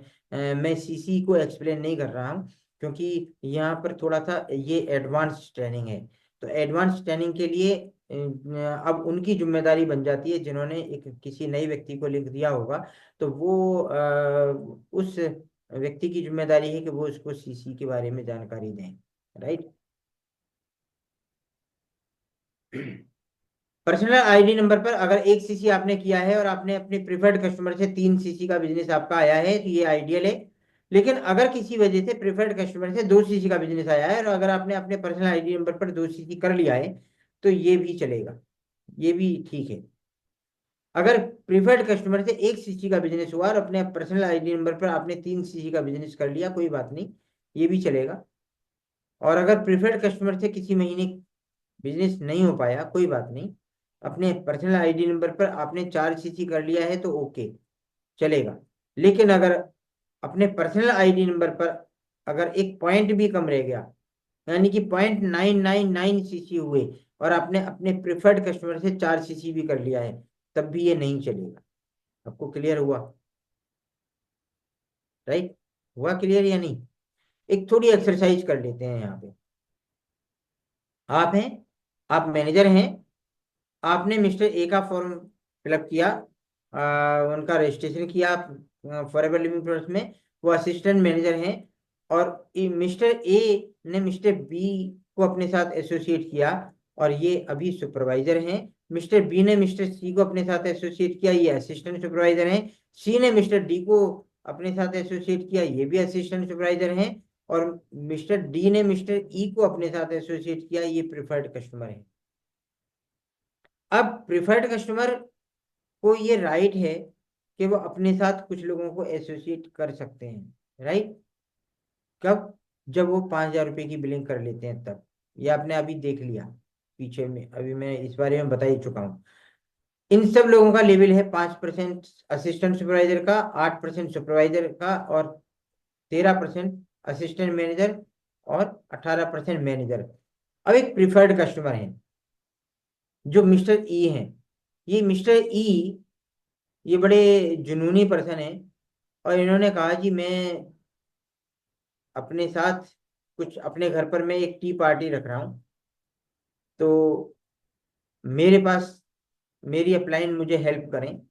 मैं सीसी को एक्सप्लेन नहीं कर रहा हूँ, क्योंकि यहाँ पर थोड़ा सा ये एडवांस ट्रेनिंग है। तो एडवांस ट्रेनिंग के लिए अब उनकी जिम्मेदारी बन जाती है, जिन्होंने एक किसी नए व्यक्ति को लिंक दिया होगा, तो वो उस व्यक्ति की जिम्मेदारी है कि वो उसको सीसी के बारे में जानकारी दें, राइट। पर्सनल आईडी नंबर पर अगर 1 सीसी आपने किया है और आपने अपने प्रिफर्ड कस्टमर से 3 सीसी का बिजनेस आपका आया है, तो ये आइडियल है। लेकिन अगर किसी वजह से प्रिफर्ड कस्टमर से 2 सीसी का बिजनेस आया है और अगर आपने अपने पर्सनल आईडी नंबर पर 2 सीसी कर लिया है, तो ये भी चलेगा, ये भी ठीक है। अगर प्रिफर्ड कस्टमर से 1 सीसी का बिजनेस हुआ और अपने पर्सनल आईडी नंबर पर आपने 3 सीसी का बिजनेस कर लिया, कोई बात नहीं, ये भी चलेगा। और अगर प्रिफर्ड कस्टमर से किसी महीने बिजनेस नहीं हो पाया, कोई बात नहीं, अपने पर्सनल आईडी नंबर पर आपने 4 सीसी कर लिया है तो ओके, चलेगा। लेकिन अगर अपने पर्सनल आईडी नंबर पर अगर एक पॉइंट भी कम रह गया, यानी कि 0.999 सीसी हुए, और आपने अपने प्रिफर्ड कस्टमर से 4 सीसी भी कर लिया है, तब भी ये नहीं चलेगा। आपको क्लियर हुआ? राइट, हुआ क्लियर या नहीं? एक थोड़ी एक्सरसाइज कर लेते हैं यहाँ पे। आप हैं, आप मैनेजर हैं, आपने मिस्टर ए का फॉर्म फिलअप किया, उनका रजिस्ट्रेशन किया फॉरएवर लिविंग प्रोडक्ट्स में, वो असिस्टेंट मैनेजर हैं। और मिस्टर ए ने मिस्टर बी को अपने साथ एसोसिएट किया और ये अभी सुपरवाइजर हैं। मिस्टर बी ने मिस्टर सी को अपने साथ एसोसिएट किया, ये असिस्टेंट सुपरवाइजर हैं। सी ने मिस्टर डी को अपने साथ एसोसिएट किया, ये भी असिस्टेंट सुपरवाइजर हैं। और मिस्टर डी ने मिस्टर ई को अपने साथ एसोसिएट किया, ये प्रिफर्ड कस्टमर है। अब प्रिफर्ड कस्टमर को ये राइट है कि वो अपने साथ कुछ लोगों को एसोसिएट कर सकते हैं, राइट। कब? जब वो 5,000 रुपये की बिलिंग कर लेते हैं तब। ये आपने अभी देख लिया पीछे में, अभी मैं इस बारे में बता ही चुका हूँ। इन सब लोगों का लेवल है 5% असिस्टेंट सुपरवाइजर का, 8% सुपरवाइजर का, और 13% असिस्टेंट मैनेजर, और 18% मैनेजर। अब एक प्रिफर्ड कस्टमर है जो मिस्टर ई है। ये मिस्टर ई, ये बड़े जुनूनी पर्सन है, और इन्होंने कहा कि मैं अपने साथ कुछ, अपने घर पर मैं एक टी पार्टी रख रहा हूँ, तो मेरे पास मेरी अपलाइन मुझे हेल्प करें।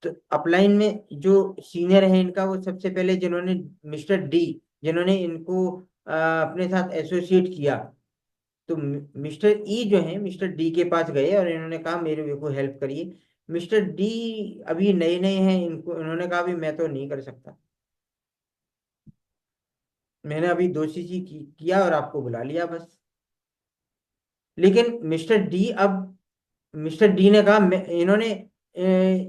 तो अपलाइन में जो सीनियर है इनका, वो सबसे पहले जिन्होंने मिस्टर डी, जिन्होंने इनको अपने साथ एसोसिएट किया, तो मिस्टर ई जो है मिस्टर डी के पास गए और इन्होंने कहा मेरे को हेल्प करिए। मिस्टर डी अभी नए नए हैं, इनको इन्होंने कहा भी मैं तो नहीं कर सकता, मैंने अभी 2 सीसी किया और आपको बुला लिया बस। लेकिन मिस्टर डी ने कहा, मैं, इन्होंने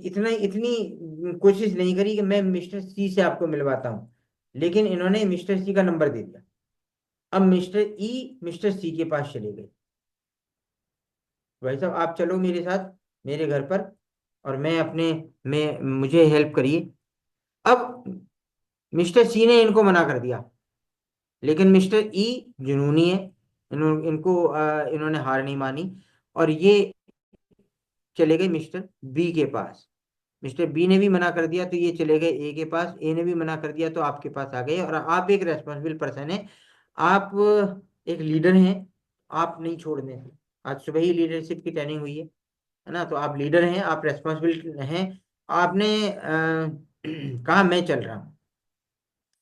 इतना इतनी कोशिश नहीं करी कि मैं मिस्टर सी से आपको मिलवाता हूँ, लेकिन इन्होंने मिस्टर सी का नंबर दे दिया। अब मिस्टर ई मिस्टर सी के पास चले गए, भाई साहब आप चलो मेरे साथ मेरे घर पर, और मैं मुझे हेल्प करिए। अब मिस्टर सी ने इनको मना कर दिया, लेकिन मिस्टर ई जुनूनी है, इन्होंने हार नहीं मानी, और ये चले गए मिस्टर बी के पास। मिस्टर बी ने भी मना कर दिया तो ये चले गए ए के पास, ए ने भी मना कर दिया तो आपके पास आ गए। और आप एक रेस्पॉन्सिबल पर्सन है, आप एक लीडर हैं, आप नहीं छोड़ने थे। आज सुबह ही लीडरशिप की ट्रेनिंग हुई है ना, तो आप लीडर हैं, आप रेस्पॉन्सिबल हैं। आपने कहा मैं चल रहा हूं,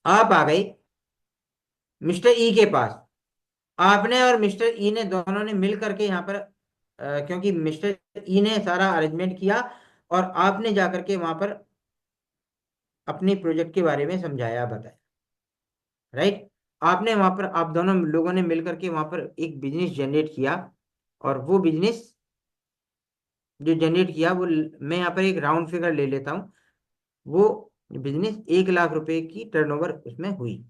आप आ गए मिस्टर ई के पास। आपने और मिस्टर ई ने दोनों ने मिल करके यहाँ पर क्योंकि मिस्टर ई ने सारा अरेंजमेंट किया और आपने जाकर के वहां पर अपने प्रोजेक्ट के बारे में समझाया बताया, राइट। आपने वहां पर, आप दोनों लोगों ने मिल करके वहां पर एक बिजनेस जनरेट किया, और वो बिजनेस जो जनरेट किया वो मैं यहाँ पर एक राउंड फिगर ले लेता हूँ। वो बिजनेस 1 लाख रुपए की टर्नओवर उसमें हुई।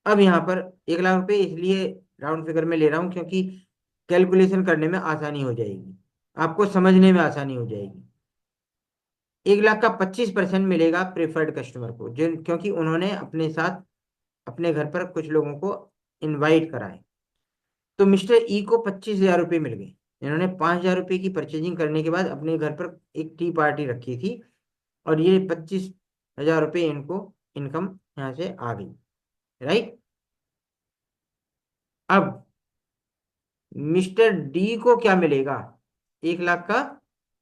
अब यहाँ पर 1 लाख रुपए इसलिए राउंड फिगर में ले रहा हूँ क्योंकि कैलकुलेशन करने में आसानी हो जाएगी, आपको समझने में आसानी हो जाएगी। 1 लाख का 25% मिलेगा प्रेफर्ड कस्टमर को, जिन क्योंकि उन्होंने अपने साथ अपने घर पर कुछ लोगों को इनवाइट करा है। तो मिस्टर ई को 25,000 रुपये मिल गए। इन्होंने 5,000 रुपये की परचेजिंग करने के बाद अपने घर पर एक टी पार्टी रखी थी, और ये 25,000 रुपये इनको इनकम यहाँ से आ गई, राइट। अब मिस्टर डी को क्या मिलेगा? 1 लाख का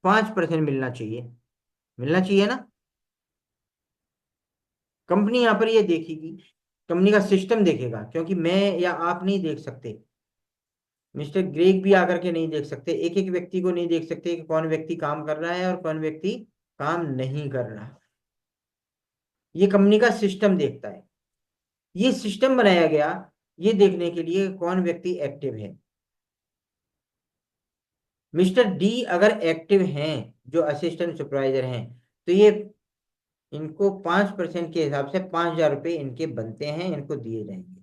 5% मिलना चाहिए, मिलना चाहिए ना। कंपनी यहाँ पर ये देखेगी, कंपनी का सिस्टम देखेगा, क्योंकि मैं या आप नहीं देख सकते, मिस्टर ग्रेग भी आकर के नहीं देख सकते, एक एक व्यक्ति को नहीं देख सकते कि कौन व्यक्ति काम कर रहा है और कौन व्यक्ति काम नहीं कर रहा। ये कंपनी का सिस्टम देखता है। ये सिस्टम बनाया गया ये देखने के लिए कौन व्यक्ति एक्टिव है। मिस्टर डी अगर एक्टिव हैं, जो असिस्टेंट सुपरवाइजर हैं, तो ये इनको 5% के हिसाब से 5,000 रुपये इनके बनते हैं, इनको दिए जाएंगे,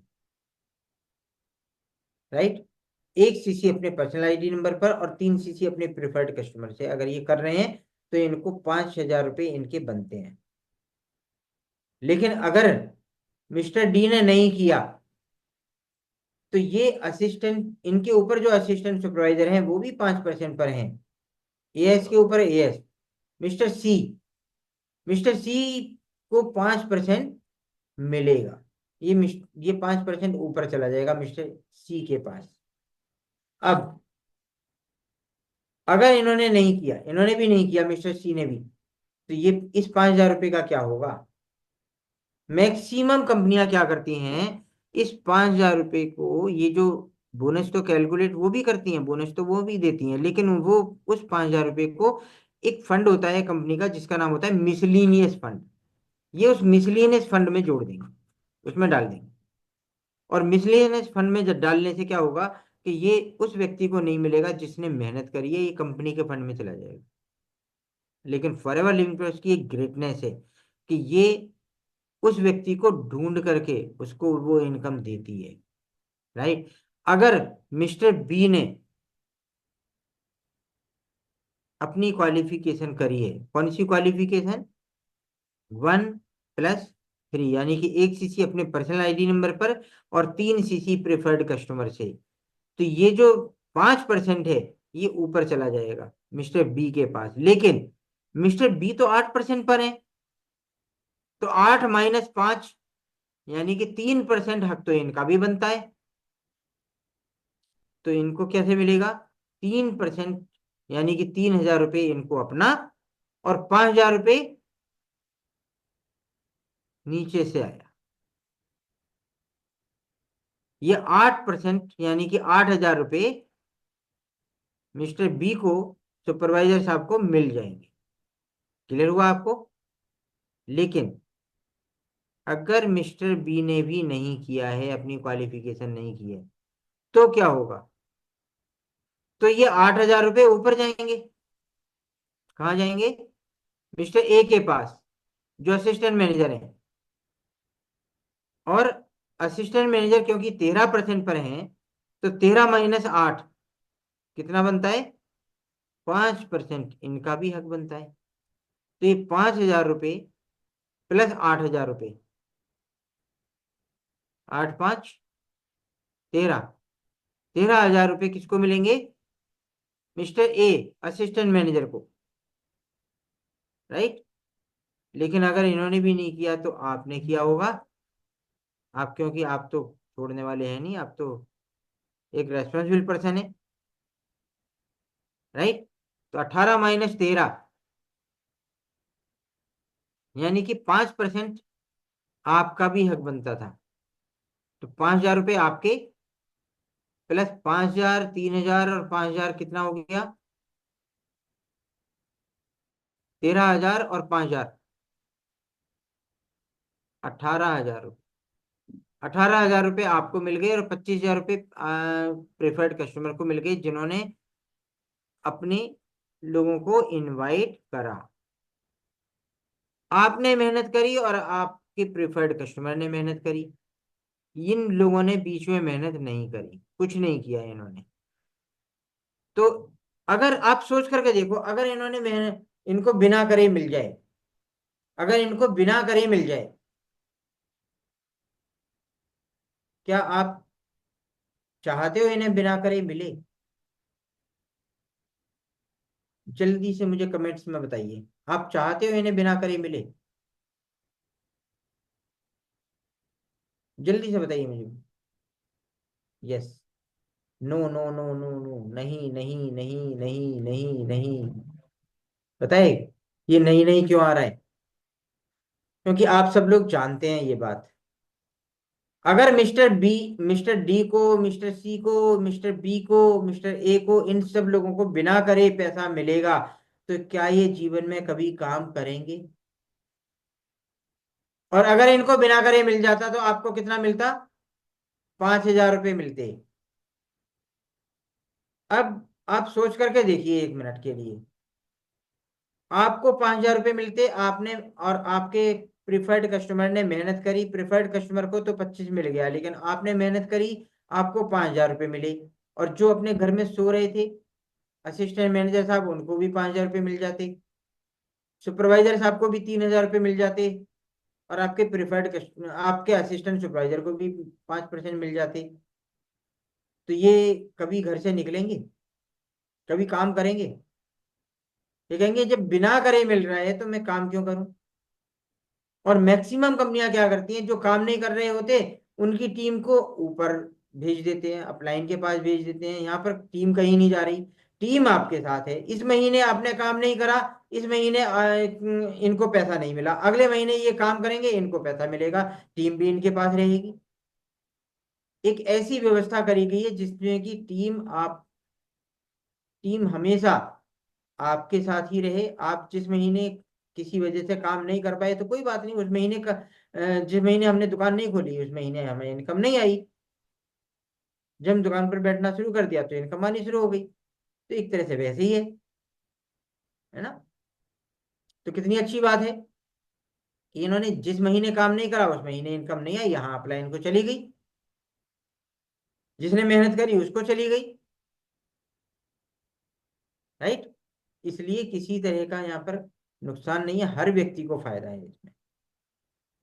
राइट। 1 सीसी अपने पर्सनल आईडी नंबर पर और 3 सीसी अपने प्रिफर्ड कस्टमर से अगर ये कर रहे हैं, तो इनको 5,000 रुपये इनके बनते हैं। लेकिन अगर मिस्टर डी ने नहीं किया, तो ये असिस्टेंट, इनके ऊपर जो असिस्टेंट सुपरवाइजर हैं वो भी 5% पर हैं, एएस के ऊपर एएस। मिस्टर सी, मिस्टर सी को 5% मिलेगा। ये 5% ऊपर चला जाएगा मिस्टर सी के पास। अब अगर इन्होंने नहीं किया, इन्होंने भी नहीं किया मिस्टर सी ने भी, तो ये इस 5,000 रुपये का क्या होगा? मैक्सिमम कंपनियां क्या करती हैं, इस 5,000 रुपये को, ये जो बोनस तो कैलकुलेट वो भी करती हैं, बोनस तो वो भी देती हैं, लेकिन वो उस 5,000 रुपये को, एक फंड होता है कंपनी का जिसका नाम होता है मिसलिनियस फंड, ये उस मिसलिनियस फंड में जोड़ देंगे, उसमें डाल देंगे। और मिसलेनियस फंड में जब डालने से क्या होगा कि ये उस व्यक्ति को नहीं मिलेगा जिसने मेहनत करी है, ये कंपनी के फंड में चला जाएगा। लेकिन फॉरएवर लिविंग ट्रस्ट की एक ग्रेटनेस है कि ये उस व्यक्ति को ढूंढ करके उसको वो इनकम देती है, राइट। अगर मिस्टर बी ने अपनी क्वालिफिकेशन करी है, कौन सी क्वालिफिकेशन? 1+3, यानी कि 1 सीसी अपने पर्सनल आईडी नंबर पर और 3 सीसी प्रेफर्ड कस्टमर से, तो ये जो 5% है ये ऊपर चला जाएगा मिस्टर बी के पास। लेकिन मिस्टर बी तो 8% पर है, तो 8 - 5, यानी कि 3% हक तो इनका भी बनता है। तो इनको कैसे मिलेगा? 3%, यानी कि 3,000 रुपये इनको अपना, और 5,000 रुपये नीचे से आया। ये 8%, यानी कि 8,000 रुपये मिस्टर बी को, सुपरवाइजर साहब को मिल जाएंगे। क्लियर हुआ आपको? लेकिन अगर मिस्टर बी ने भी नहीं किया है, अपनी क्वालिफिकेशन नहीं की है, तो क्या होगा? तो ये 8,000 रुपये ऊपर जाएंगे। कहाँ जाएंगे? मिस्टर ए के पास, जो असिस्टेंट मैनेजर है। और असिस्टेंट मैनेजर क्योंकि 13% पर हैं, तो 13 - 8 कितना बनता है? 5% इनका भी हक बनता है। तो ये 5,000 रुपये प्लस 8,000 रुपये, 8×5 = 13, 13,000 रुपये किसको मिलेंगे? मिस्टर ए, असिस्टेंट मैनेजर को, राइट। लेकिन अगर इन्होंने भी नहीं किया तो आपने किया होगा। आप, क्योंकि आप तो छोड़ने वाले हैं नहीं, आप तो एक रेस्पॉन्सिबल पर्सन है, राइट। तो 18 - 13, यानी कि 5% आपका भी हक बनता था। तो 5,000 रुपये आपके, प्लस 5,000, 3,000 और 5,000 कितना हो गया? 13,000 और 5,000, 18,000। 18,000 रुपये आपको मिल गए, और 25,000 रुपये प्रेफर्ड कस्टमर को मिल गए, जिन्होंने अपने लोगों को इनवाइट करा। आपने मेहनत करी और आपके प्रेफर्ड कस्टमर ने मेहनत करी। इन लोगों ने बीच में मेहनत नहीं करी, कुछ नहीं किया इन्होंने। तो अगर आप सोच करके देखो, अगर इन्होंने मेहनत, इनको बिना करे मिल जाए, अगर इनको बिना करे मिल जाए, क्या आप चाहते हो इन्हें बिना करे मिले? जल्दी से मुझे कमेंट्स में बताइए, आप चाहते हो इन्हें बिना करे मिले? जल्दी से बताइए मुझे। Yes. No no no no no, नहीं नहीं नहीं नहीं नहीं नहीं। बताए ये नहीं नहीं क्यों आ रहा है? क्योंकि आप सब लोग जानते हैं ये बात। अगर मिस्टर डी को, मिस्टर सी को, मिस्टर बी को, मिस्टर ए को, इन सब लोगों को बिना करे पैसा मिलेगा, तो क्या ये जीवन में कभी काम करेंगे? और अगर इनको बिना करे मिल जाता तो आपको कितना मिलता? 5,000 रुपये मिलते। अब आप सोच करके देखिए एक मिनट के लिए, आपको 5,000 रुपये मिलते, आपने और आपके प्रिफर्ड कस्टमर ने मेहनत करी, प्रिफर्ड कस्टमर को तो 25 मिल गया, लेकिन आपने मेहनत करी, आपको 5,000 रुपये मिले। और जो अपने घर में सो रहे थे असिस्टेंट मैनेजर साहब, उनको भी 5,000 रुपये मिल जाते। सुपरवाइजर साहब को भी 3,000 रुपये मिल जाते। और आपके प्रिफर्ड कस्टमर, आपके असिस्टेंट सुपरवाइजर को भी 5% मिल जाते। तो ये कभी घर से निकलेंगे? कभी काम करेंगे? ये कहेंगे जब बिना करे मिल रहा है तो मैं काम क्यों करूं। और मैक्सिमम कंपनियां क्या करती हैं, जो काम नहीं कर रहे होते उनकी टीम को ऊपर भेज देते हैं, अपलाइन के पास भेज देते हैं। यहाँ पर टीम कहीं नहीं जा रही, टीम आपके साथ है। इस महीने आपने काम नहीं करा, इस महीने इनको पैसा नहीं मिला, अगले महीने ये काम करेंगे, इनको पैसा मिलेगा, टीम भी इनके पास रहेगी। एक ऐसी व्यवस्था करी गई है जिसमें कि टीम हमेशा आपके साथ ही रहे। आप जिस महीने किसी वजह से काम नहीं कर पाए तो कोई बात नहीं, उस महीने का जिस महीने हमने दुकान नहीं खोली उस महीने हमें इनकम नहीं आई। जब हम दुकान पर बैठना शुरू कर दिया तो इनकम आनी शुरू हो गई। तो एक तरह से वैसे ही है ना? तो कितनी अच्छी बात है कि इन्होंने जिस महीने काम नहीं करा उस महीने इनकम नहीं आई, यहाँ अप्लाई इनको चली गई। जिसने मेहनत करी उसको चली गई। राइट? इसलिए किसी तरह का यहाँ पर नुकसान नहीं है, हर व्यक्ति को फायदा है इसमें।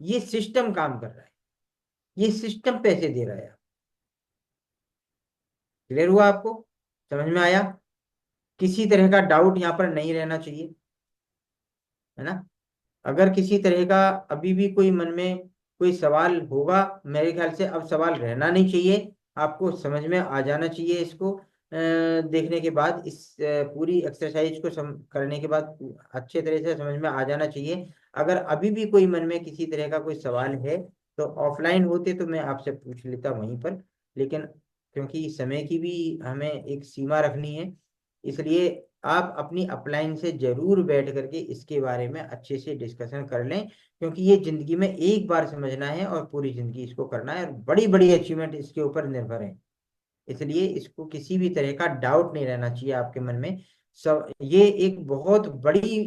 ये सिस्टम काम कर रहा है, ये सिस्टम पैसे दे रहा है। क्लियर हुआ आपको? समझ में आया? किसी तरह का डाउट यहाँ पर नहीं रहना चाहिए, है ना? अगर किसी तरह का अभी भी कोई मन में कोई सवाल होगा, मेरे ख्याल से अब सवाल रहना नहीं चाहिए। आपको समझ में आ जाना चाहिए इसको देखने के बाद, इस पूरी एक्सरसाइज को करने के बाद अच्छे तरह से समझ में आ जाना चाहिए। अगर अभी भी कोई मन में किसी तरह का कोई सवाल है तो ऑफलाइन होते तो मैं आपसे पूछ लेता वहीं पर, लेकिन क्योंकि समय की भी हमें एक सीमा रखनी है, इसलिए आप अपनी अपलाइन से जरूर बैठ करके इसके बारे में अच्छे से डिस्कशन कर लें, क्योंकि ये जिंदगी में एक बार समझना है और पूरी जिंदगी इसको करना है, और बड़ी बड़ी अचीवमेंट इसके ऊपर निर्भर है। इसलिए इसको किसी भी तरह का डाउट नहीं रहना चाहिए आपके मन में। सब ये एक बहुत बड़ी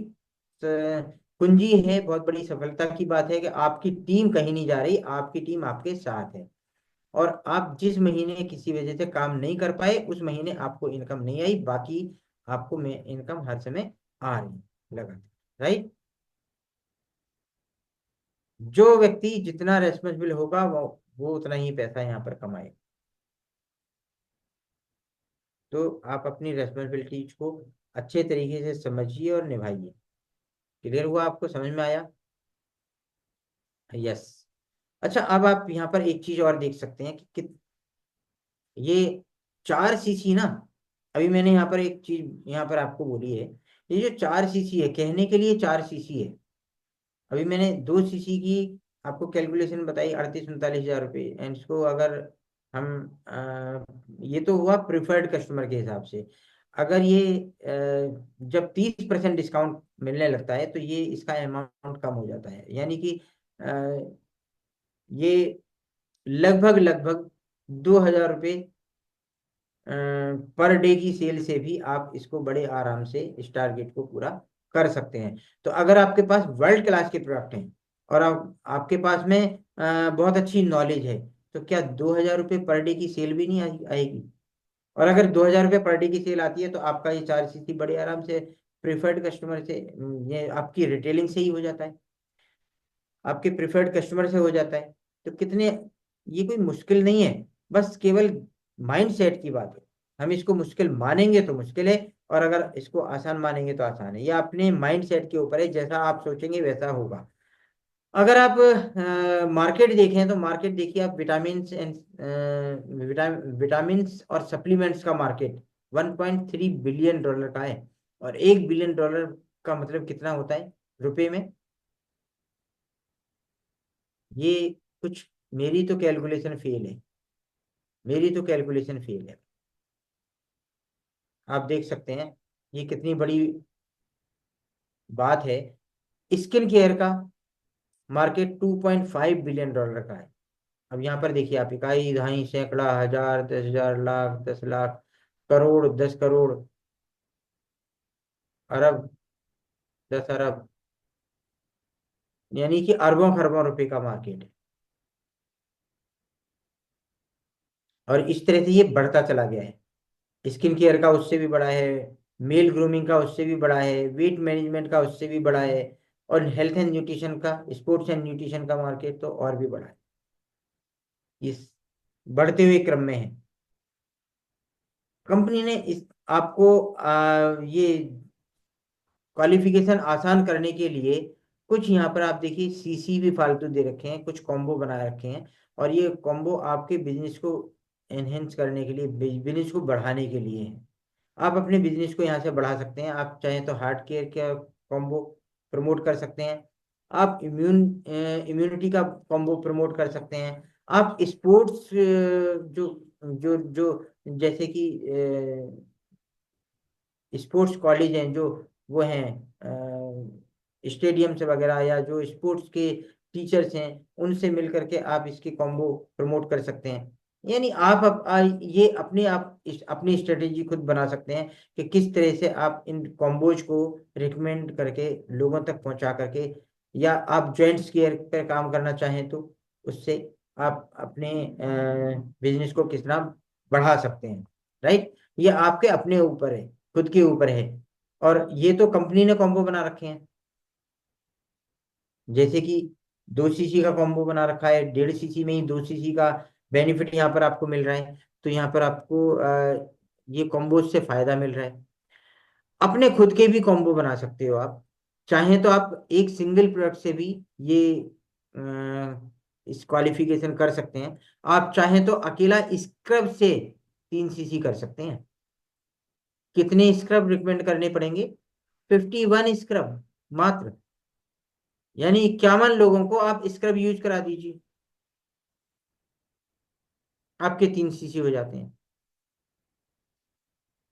कुंजी है, बहुत बड़ी सफलता की बात है कि आपकी टीम कहीं नहीं जा रही, आपकी टीम आपके साथ है। और आप जिस महीने किसी वजह से काम नहीं कर पाए उस महीने आपको इनकम नहीं आई, बाकी आपको इनकम हर समय आ रही लगा। राइट? जो व्यक्ति जितना रेस्पॉन्सिबल होगा वो उतना ही पैसा यहाँ पर कमाए। तो आप अपनी रेस्पॉन्सिबिलिटीज को अच्छे तरीके से समझिए और निभाइए। क्लियर हुआ? आपको समझ में आया? यस। अच्छा, अब आप यहाँ पर एक चीज और देख सकते हैं कि ये 4 सीसी ना, अभी मैंने यहाँ पर एक चीज यहाँ पर आपको बोली है, ये जो 4 सीसी है, कहने के लिए 4 सीसी है, अभी मैंने 2 सीसी की आपको कैलकुलेशन बताई, 38-39 हज़ार रुपये। एंड इसको अगर हम ये तो हुआ प्रिफर्ड कस्टमर के हिसाब से। अगर ये जब 30% डिस्काउंट मिलने लगता है तो ये इसका अमाउंट कम हो जाता है, यानी कि अ, ये लगभग लगभग 2 हज़ार रुपये पर डे की सेल से भी आप इसको बड़े आराम से इस टारगेट को पूरा कर सकते हैं। तो अगर आपके पास वर्ल्ड क्लास के प्रोडक्ट हैं और आपके पास में बहुत अच्छी नॉलेज है, तो क्या 2 हज़ार रुपये पर डे की सेल भी नहीं आएगी? और अगर 2 हज़ार रुपये पर डे की सेल आती है तो आपका ये 4 सीसी बड़े आराम से प्रिफर्ड कस्टमर से, ये आपकी रिटेलिंग से ही हो जाता है, आपके प्रिफर्ड कस्टमर से हो जाता है। तो कितने, ये कोई मुश्किल नहीं है, बस केवल माइंड सेट की बात है। हम इसको मुश्किल मानेंगे तो मुश्किल है, और अगर इसको आसान मानेंगे तो आसान है। ये अपने माइंड सेट के ऊपर है, जैसा आप सोचेंगे वैसा होगा। अगर आप मार्केट देखें तो मार्केट देखिए आप, विटामिन्स और सप्लीमेंट्स का मार्केट 1.3 बिलियन डॉलर का है। और 1 बिलियन डॉलर का मतलब कितना होता है रुपए में? ये कुछ, मेरी तो कैलकुलेशन फेल है, मेरी तो कैलकुलेशन फेल है। आप देख सकते हैं ये कितनी बड़ी बात है। स्किन केयर का मार्केट 2.5 बिलियन डॉलर का है। अब यहाँ पर देखिए आप, इकाई, दहाई, सैकड़ा, हजार, 10 हज़ार, लाख, 10 लाख, करोड़, 10 करोड़, अरब, 10 अरब, यानी कि अरबों खरबों रुपए का मार्केट है। और इस तरह से ये बढ़ता चला गया है। स्किन केयर का उससे भी बड़ा है, मेल ग्रूमिंग का उससे भी बड़ा है, वेट मैनेजमेंट का उससे भी बड़ा है, और हेल्थ एंड न्यूट्रिशन का, स्पोर्ट्स एंड न्यूट्रिशन का मार्केट तो और भी बड़ा है। इस बढ़ते हुए क्रम में है। कंपनी ने इस आपको ये क्वालिफिकेशन आसान करने के लिए कुछ यहाँ पर आप देखिए सीसी भी फालतू दे रखे हैं, कुछ कॉम्बो बना रखे हैं। और ये कॉम्बो आपके बिजनेस को एनहेंस करने के लिए, बिजनेस को बढ़ाने के लिए है। आप अपने बिजनेस को यहाँ से बढ़ा सकते हैं। आप चाहें तो हार्ट केयर का कॉम्बो प्रमोट कर सकते हैं, आप इम्यूनिटी का कॉम्बो प्रमोट कर सकते हैं, आप स्पोर्ट्स जो जो जो जैसे कि स्पोर्ट्स कॉलेज हैं, जो वो हैं स्टेडियम्स वगैरह, या जो स्पोर्ट्स के टीचर्स हैं, उनसे मिल करके आप इसके कॉम्बो प्रमोट कर सकते हैं। यानी आप ये अपनी स्ट्रेटेजी खुद बना सकते हैं कि किस तरह से आप इन कॉम्बोज को रिकमेंड करके लोगों तक पहुंचा करके, या आप जॉइंट्स केयर पर काम करना चाहें तो उससे आप अपने बिजनेस को किस तरह बढ़ा सकते हैं। राइट, ये आपके अपने ऊपर है, खुद के ऊपर है। और ये तो कंपनी ने कॉम्बो बना रखे हैं, जैसे कि 2 सीसी का कॉम्बो बना रखा है, 1.5 सीसी में ही 2 सीसी का बेनिफिट यहाँ पर आपको मिल रहा है। तो यहाँ पर आपको ये कॉम्बो से फायदा मिल रहा है। अपने खुद के भी कॉम्बो बना सकते हो आप, चाहे तो आप एक सिंगल प्रोडक्ट से भी ये इस क्वालिफिकेशन कर सकते हैं। आप चाहें तो अकेला स्क्रब से 3 सीसी कर सकते हैं। कितने स्क्रब रिकमेंड करने पड़ेंगे? 51 स्क्रब मात्र, यानी 51 लोगों को आप स्क्रब यूज करा दीजिए, आपके 3 सीसी हो जाते हैं।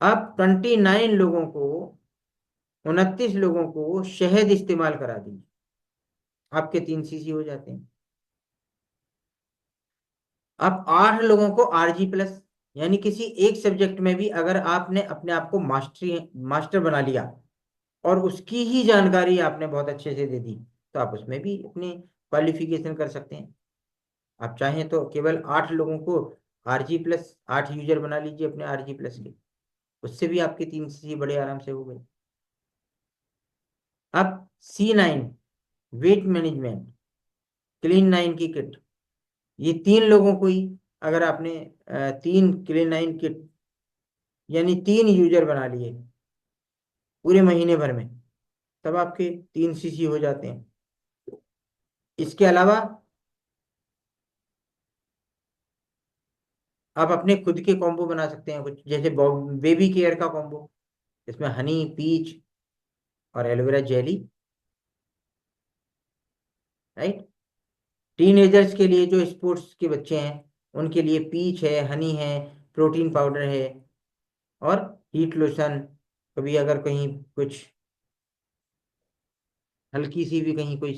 आप 29 लोगों को, 29 लोगों को शहद इस्तेमाल करा दीजिए, आपके 3 सीसी हो जाते हैं। आप 8 लोगों को RG+, यानी किसी एक सब्जेक्ट में भी अगर आपने अपने आप को मास्टर बना लिया और उसकी ही जानकारी आपने बहुत अच्छे से दे दी, तो आप उसमें भी अपनी क्वालिफिकेशन कर सकते हैं। आप चाहें तो केवल 8 लोगों को RG+, 8 यूजर बना लीजिए अपने RG+ के, उससे भी आपके 3 सीसी बड़े आराम से हो गए। अब C9 वेट मैनेजमेंट, क्लीन 9 की किट, ये 3 लोगों को ही अगर आपने 3 क्लीन 9 किट, यानी 3 यूजर बना लिए पूरे महीने भर में, तब आपके 3 सीसी हो जाते हैं। इसके अलावा आप अपने खुद के कॉम्बो बना सकते हैं, कुछ जैसे बेबी केयर का कॉम्बो, इसमें हनी, पीच और एलोवेरा जेली, राइट। टीनेजर्स के लिए जो स्पोर्ट्स के बच्चे हैं उनके लिए पीच है, हनी है, प्रोटीन पाउडर है, और हीट लोशन। कभी अगर कहीं कुछ हल्की सी भी कहीं कोई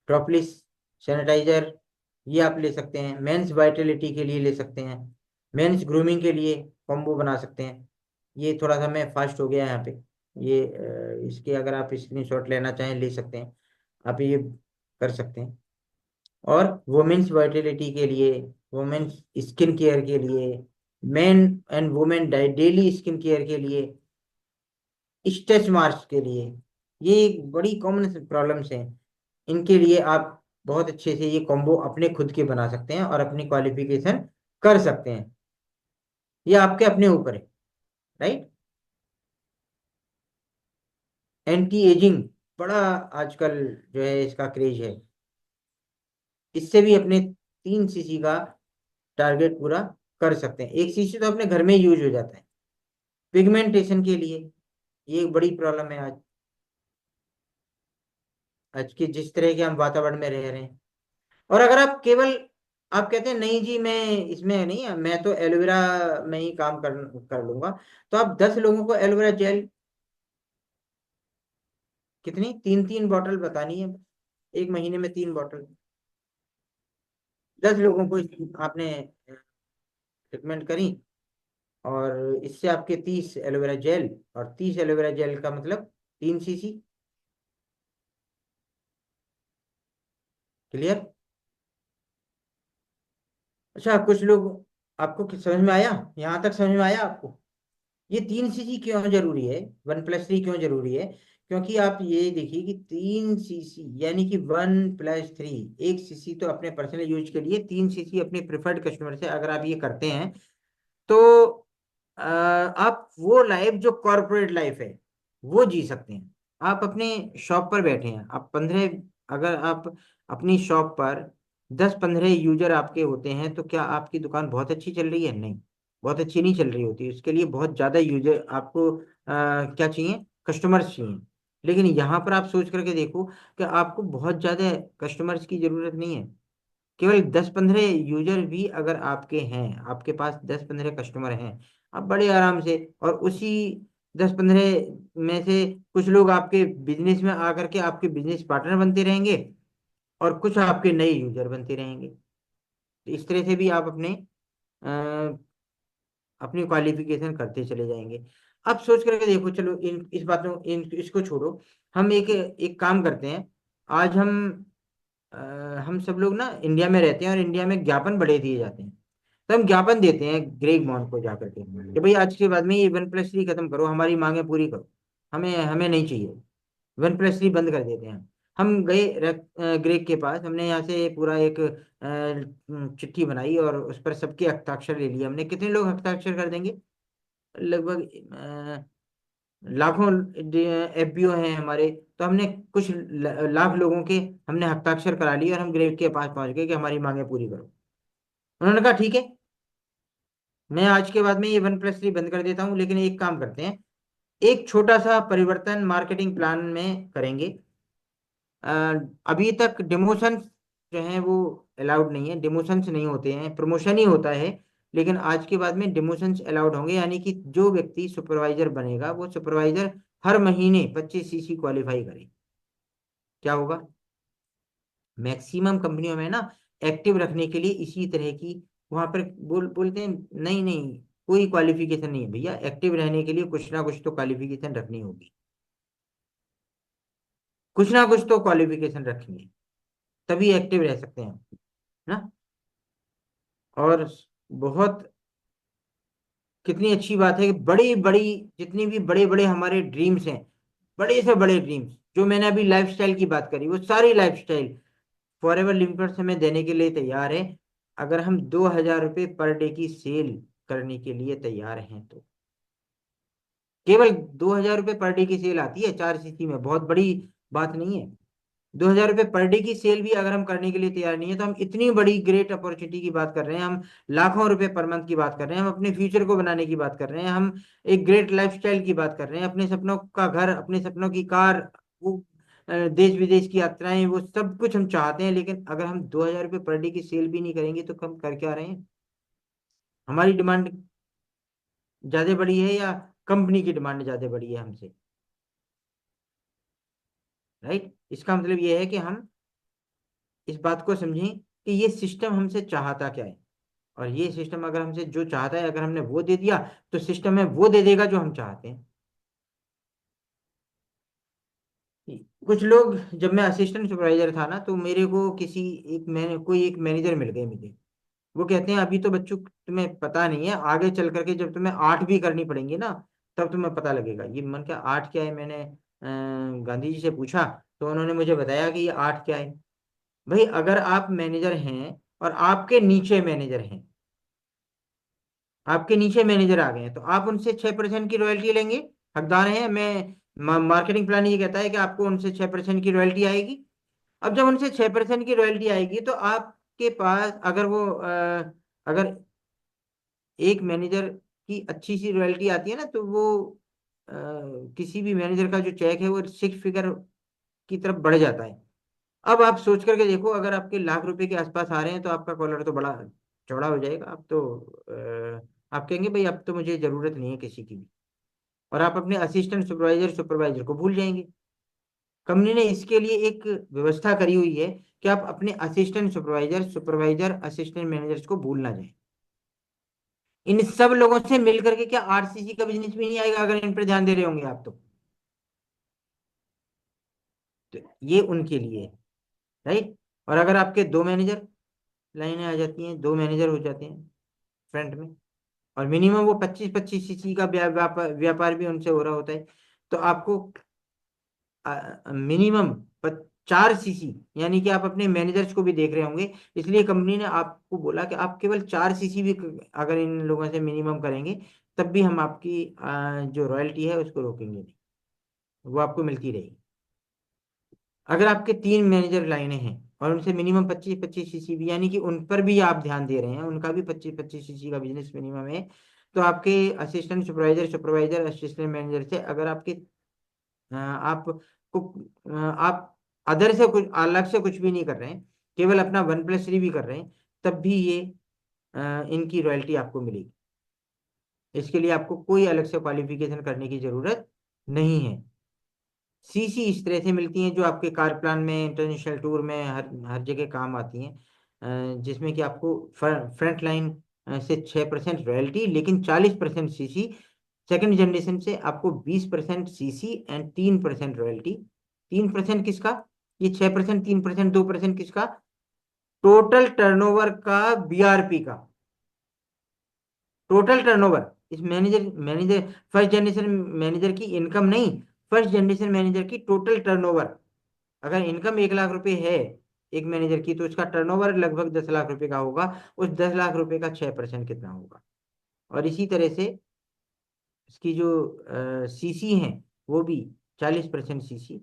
ड्रॉपलेस सैनिटाइजर, ये आप ले सकते हैं। मेंस वाइटलिटी के लिए ले सकते हैं। मेंस ग्रूमिंग के लिए कॉम्बो बना सकते हैं। ये थोड़ा सा मैं फास्ट हो गया यहाँ पे। ये इसके अगर आप स्क्रीनशॉट लेना चाहें ले सकते हैं, आप ये कर सकते हैं। और वुमेन्स वाइटलिटी के लिए, वुमेन्स स्किन केयर के लिए, main and women daily skin care के लिए, स्ट्रेच मार्क्स के लिए, ये एक बड़ी कॉमन प्रॉब्लम्स हैं। इनके लिए आप बहुत अच्छे से ये कॉम्बो अपने खुद के बना सकते हैं और अपनी क्वालिफिकेशन कर सकते हैं। ये आपके अपने ऊपर है। राइट। एंटी एजिंग बड़ा आजकल जो है इसका क्रेज है। इससे भी अपने 3 सीसी का टारगेट पूरा कर सकते हैं। 1 सीसी तो अपने घर में ही यूज हो जाता है। पिगमेंटेशन के लिए ये एक बड़ी प्रॉब्लम है आज, आज के जिस तरह के हम वातावरण में रह रहे हैं। और अगर आप केवल, आप कहते हैं नहीं जी मैं इसमें नहीं, मैं तो एलोवेरा में ही काम कर लूंगा, तो आप 10 लोगों को एलोवेरा जेल कितनी, 3-3 बॉटल बतानी है, एक महीने में 3 बॉटल, 10 लोगों को आपने रिकमेंड करी, और इससे आपके 30 एलोवेरा जेल, और 30 एलोवेरा जेल का मतलब 3 सीसी। क्लियर। अच्छा कुछ लोग, आपको समझ में आया, यहाँ तक समझ में आया आपको? ये 3 सीसी क्यों जरूरी है, 1+3 क्यों जरूरी है? क्योंकि आप ये देखिए कि 3 सीसी यानी कि 1+3, 1 सीसी तो अपने पर्सनल यूज के लिए, 3 सीसी अपने प्रेफर्ड कस्टमर से अगर आप ये करते हैं तो आप वो लाइफ जो कॉर्पोरेट लाइफ है वो जी सकते हैं। आप अपने शॉप पर बैठे हैं, आप 15, अगर आप अपनी शॉप पर 10-15 यूजर आपके होते हैं तो क्या आपकी दुकान बहुत अच्छी चल रही है? नहीं, बहुत अच्छी नहीं चल रही होती। उसके लिए बहुत ज्यादा यूजर आपको क्या चाहिए, कस्टमर्स चाहिए। लेकिन यहाँ पर आप सोच करके देखो कि आपको बहुत ज्यादा कस्टमर्स की जरूरत नहीं है। केवल 10-15 यूजर भी अगर आपके हैं, आपके पास 10-15 कस्टमर हैं, आप बड़े आराम से, और उसी 10-15 में से कुछ लोग आपके बिजनेस में आकर के आपके बिजनेस पार्टनर बनते रहेंगे, और कुछ आपके नए यूजर बनते रहेंगे। तो इस तरह से भी आप अपनी क्वालिफिकेशन करते चले जाएंगे। अब सोच करके देखो, चलो इन इस बातों इन इसको छोड़ो, हम एक एक काम करते हैं। आज अ, हम सब लोग ना इंडिया में रहते हैं और इंडिया में ज्ञापन बड़े दिए जाते हैं। तो हम ज्ञापन देते हैं ग्रेग मॉन को जाकर के कि भाई आज के बाद में ये 1+3 खत्म करो, हमारी मांगे पूरी करो, हमें हमें नहीं चाहिए। 1+3 बंद कर देते हैं। हम गए ग्रेग के पास, हमने यहाँ से पूरा एक चिट्ठी बनाई और उस पर सबके हस्ताक्षर ले लिए हमने। कितने लोग हस्ताक्षर कर देंगे? लगभग लाखों एफबीओ हैं हमारे। तो हमने कुछ लाख लोगों के हमने हस्ताक्षर करा लिए, और हम ग्रेड के पास पहुंच गए कि हमारी मांगे पूरी करो। उन्होंने कहा ठीक है, मैं आज के बाद में ये 1+3 बंद कर देता हूँ, लेकिन एक काम करते हैं, एक छोटा सा परिवर्तन मार्केटिंग प्लान में करेंगे। अ, अभी तक डिमोशंस जो हैं वो अलाउड नहीं है, डिमोशंस नहीं होते हैं, प्रमोशन ही होता है। लेकिन आज के बाद में डिमोशंस अलाउड होंगे, यानी कि जो व्यक्ति सुपरवाइजर बनेगा वो सुपरवाइजर हर महीने 25 सीसी क्वालिफाई करे। क्या होगा, मैक्सिमम कंपनियों में ना एक्टिव रखने के लिए इसी तरह की, वहां पर बोलते हैं नहीं नहीं, कोई क्वालिफिकेशन नहीं है भैया, एक्टिव रहने के लिए कुछ ना कुछ तो क्वालिफिकेशन रखनी होगी, कुछ ना कुछ तो क्वालिफिकेशन रखेंगे, तभी एक्टिव रह सकते हैं ना। और बहुत, कितनी अच्छी बात है कि बड़ी बड़ी, जितनी भी बड़े बड़े हमारे ड्रीम्स हैं, बड़े से बड़े ड्रीम्स, जो मैंने अभी लाइफस्टाइल की बात करी, वो सारी लाइफस्टाइल फॉरएवर लिमिटेड हमें देने के लिए तैयार है। अगर हम 2,000 रुपये पर डे की सेल करने के लिए तैयार हैं तो, केवल 2,000 रुपये पर डे की सेल आती है 4 सीसी में, बहुत बड़ी बात नहीं है। 2,000 रुपये पर डे की सेल भी अगर हम करने के लिए तैयार नहीं है तो हम इतनी बड़ी ग्रेट अपॉर्चुनिटी की बात कर रहे हैं, हम लाखों रुपए पर मंथ की बात कर रहे हैं, हम अपने फ्यूचर को बनाने की बात कर रहे हैं, हम एक ग्रेट लाइफस्टाइल की बात कर रहे हैं, अपने सपनों का घर, अपने सपनों की कार, वो देश विदेश की यात्राएं, वो सब कुछ हम चाहते हैं, लेकिन अगर हम 2,000 रुपये पर डे की सेल भी नहीं करेंगे तो हम कर क्या रहे हैं? हमारी डिमांड ज्यादा बड़ी है या कंपनी की डिमांड ज्यादा बड़ी है हमसे? राइट, इसका मतलब ये है कि हम इस बात को समझें कि ये सिस्टम हमसे चाहता क्या है, और ये सिस्टम अगर हमसे जो चाहता है, अगर हमने वो दे दिया, तो सिस्टम है वो दे देगा जो हम चाहते हैं। कुछ लोग, जब मैं असिस्टेंट सुपरवाइजर था ना, तो मेरे को किसी एक मैंने कोई एक मैनेजर मिल गए मुझे। वो कहते हैं अभी तो बच्चों तुम्हें पता नहीं है, आगे चल करके जब तुम्हें 8 भी करनी पड़ेंगी ना, तब तुम्हें पता लगेगा। ये मन क्या 8 क्या है? मैंने गांधी जी से पूछा, तो उन्होंने मुझे बताया कि ये 8 क्या है। भाई, अगर आप मैनेजर हैं और आपके नीचे मैनेजर हैं, आपके नीचे मैनेजर आ गए हैं, तो आप उनसे 6% की रॉयल्टी लेंगे? हकदार हैं? मार्केटिंग प्लान ये कहता है कि आपको उनसे 6% की रॉयल्टी आएगी। अब जब उनसे 6% की रॉयल्टी आएगी, तो आपके पास अगर अगर एक मैनेजर की अच्छी सी रॉयल्टी आती है ना, तो वो अ, किसी भी मैनेजर का जो चेक है वो 6 फिगर की तरफ बढ़ जाता है। अब आप सोच करके देखो, अगर आपके लाख रुपए के आसपास आ रहे हैं, तो आपका कॉलर तो बड़ा चौड़ा हो जाएगा। आप तो आप कहेंगे भाई अब तो मुझे जरूरत नहीं है किसी की भी, और आप अपने असिस्टेंट सुपरवाइजर सुपरवाइजर को भूल जाएंगे। कंपनी ने इसके लिए एक व्यवस्था करी हुई है कि आप अपने assistant supervisor supervisor assistant managers को भूल ना जाए। इन सब लोगों से मिलकर के क्या आरसीसी का बिजनेस भी नहीं आएगा, अगर इन पर ध्यान दे रहे होंगे आप तो ये उनके लिए है। राइट। और अगर आपके दो मैनेजर लाइनें आ जाती हैं, दो मैनेजर हो जाते हैं फ्रंट में, और मिनिमम वो 25-25 सीसी का व्यापार भी उनसे हो रहा होता है, तो आपको मिनिमम 4 सीसी, यानी कि आप अपने मैनेजर्स को भी देख रहे होंगे। इसलिए कंपनी ने आपको बोला कि आप केवल 4 सीसी भी अगर इन लोगों से मिनिमम करेंगे, तब भी हम आपकी जो रॉयल्टी है उसको रोकेंगे नहीं, वो आपको मिलती रहेगी। अगर आपके 3 मैनेजर लाइनें हैं और उनसे मिनिमम 25-25 सीसी भी, यानी कि उन पर भी आप ध्यान दे रहे हैं, उनका भी 25-25 सीसी का बिजनेस मिनिमम है, तो आपके assistant supervisor supervisor assistant manager से अगर आपके आपको आप अदर से कुछ अलग से कुछ भी नहीं कर रहे हैं, केवल अपना 1+3 भी कर रहे हैं, तब भी ये इनकी रॉयल्टी आपको मिलेगी। इसके लिए आपको कोई अलग से क्वालिफिकेशन करने की जरूरत नहीं है। सीसी इस तरह से मिलती हैं जो आपके कार प्लान में, इंटरनेशनल टूर में, हर हर जगह काम आती हैं, जिसमें कि आपको फ्रंट लाइन से 6% रॉयल्टी, लेकिन 40% सीसी। सेकंड जनरेशन से आपको 20% सीसी एंड 3% रॉयल्टी। 3% किसका? ये 6%, 3%, 2% किसका? टोटल टर्नओवर का, बीआरपी का। टोटल टर्नओवर, इस manager manager first generation manager की इनकम नहीं, फर्स्ट जनरेशन मैनेजर की टोटल टर्नओवर। अगर इनकम 1 लाख रुपए है एक मैनेजर की, तो उसका टर्नओवर लगभग 10 लाख रुपए का होगा। उस 10 लाख रुपए का 6% कितना होगा? और इसी तरह से इसकी जो सीसी हैं, वो भी 40% सीसी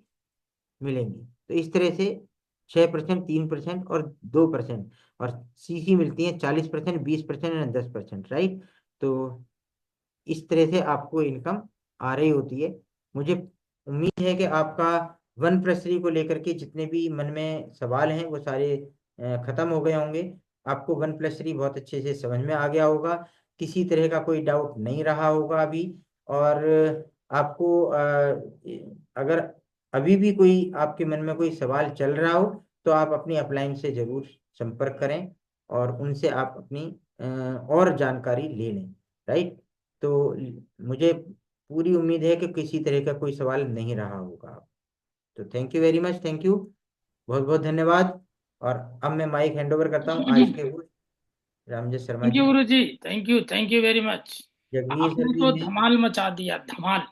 मिलेंगी। तो इस तरह से 6%, 3% और 2%, और सीसी मिलती है 40%, 20% और 10%। राइट। तो इस तरह से आपको इनकम आ रही होती है। मुझे उम्मीद है कि आपका 1+3 को लेकर के जितने भी मन में सवाल हैं वो सारे खत्म हो गए होंगे। आपको 1+3 बहुत अच्छे से समझ में आ गया होगा, किसी तरह का कोई डाउट नहीं रहा होगा अभी। और आपको अगर अभी भी कोई आपके मन में कोई सवाल चल रहा हो, तो आप अपनी अपलाइन से जरूर संपर्क करें, और उनसे आप अपनी और जानकारी ले लें। राइट। तो मुझे पूरी उम्मीद है कि किसी तरह का कोई सवाल नहीं रहा होगा। तो thank you very much, thank you, बहुत बहुत धन्यवाद। और अब मैं माइक हैंड ओवर करता हूँ आज के host Ramjay Sharma thank you ji. Guru ji, thank you very much. Jagdish sir आपने भी तो हैं। धमाल मचा दिया, धमाल।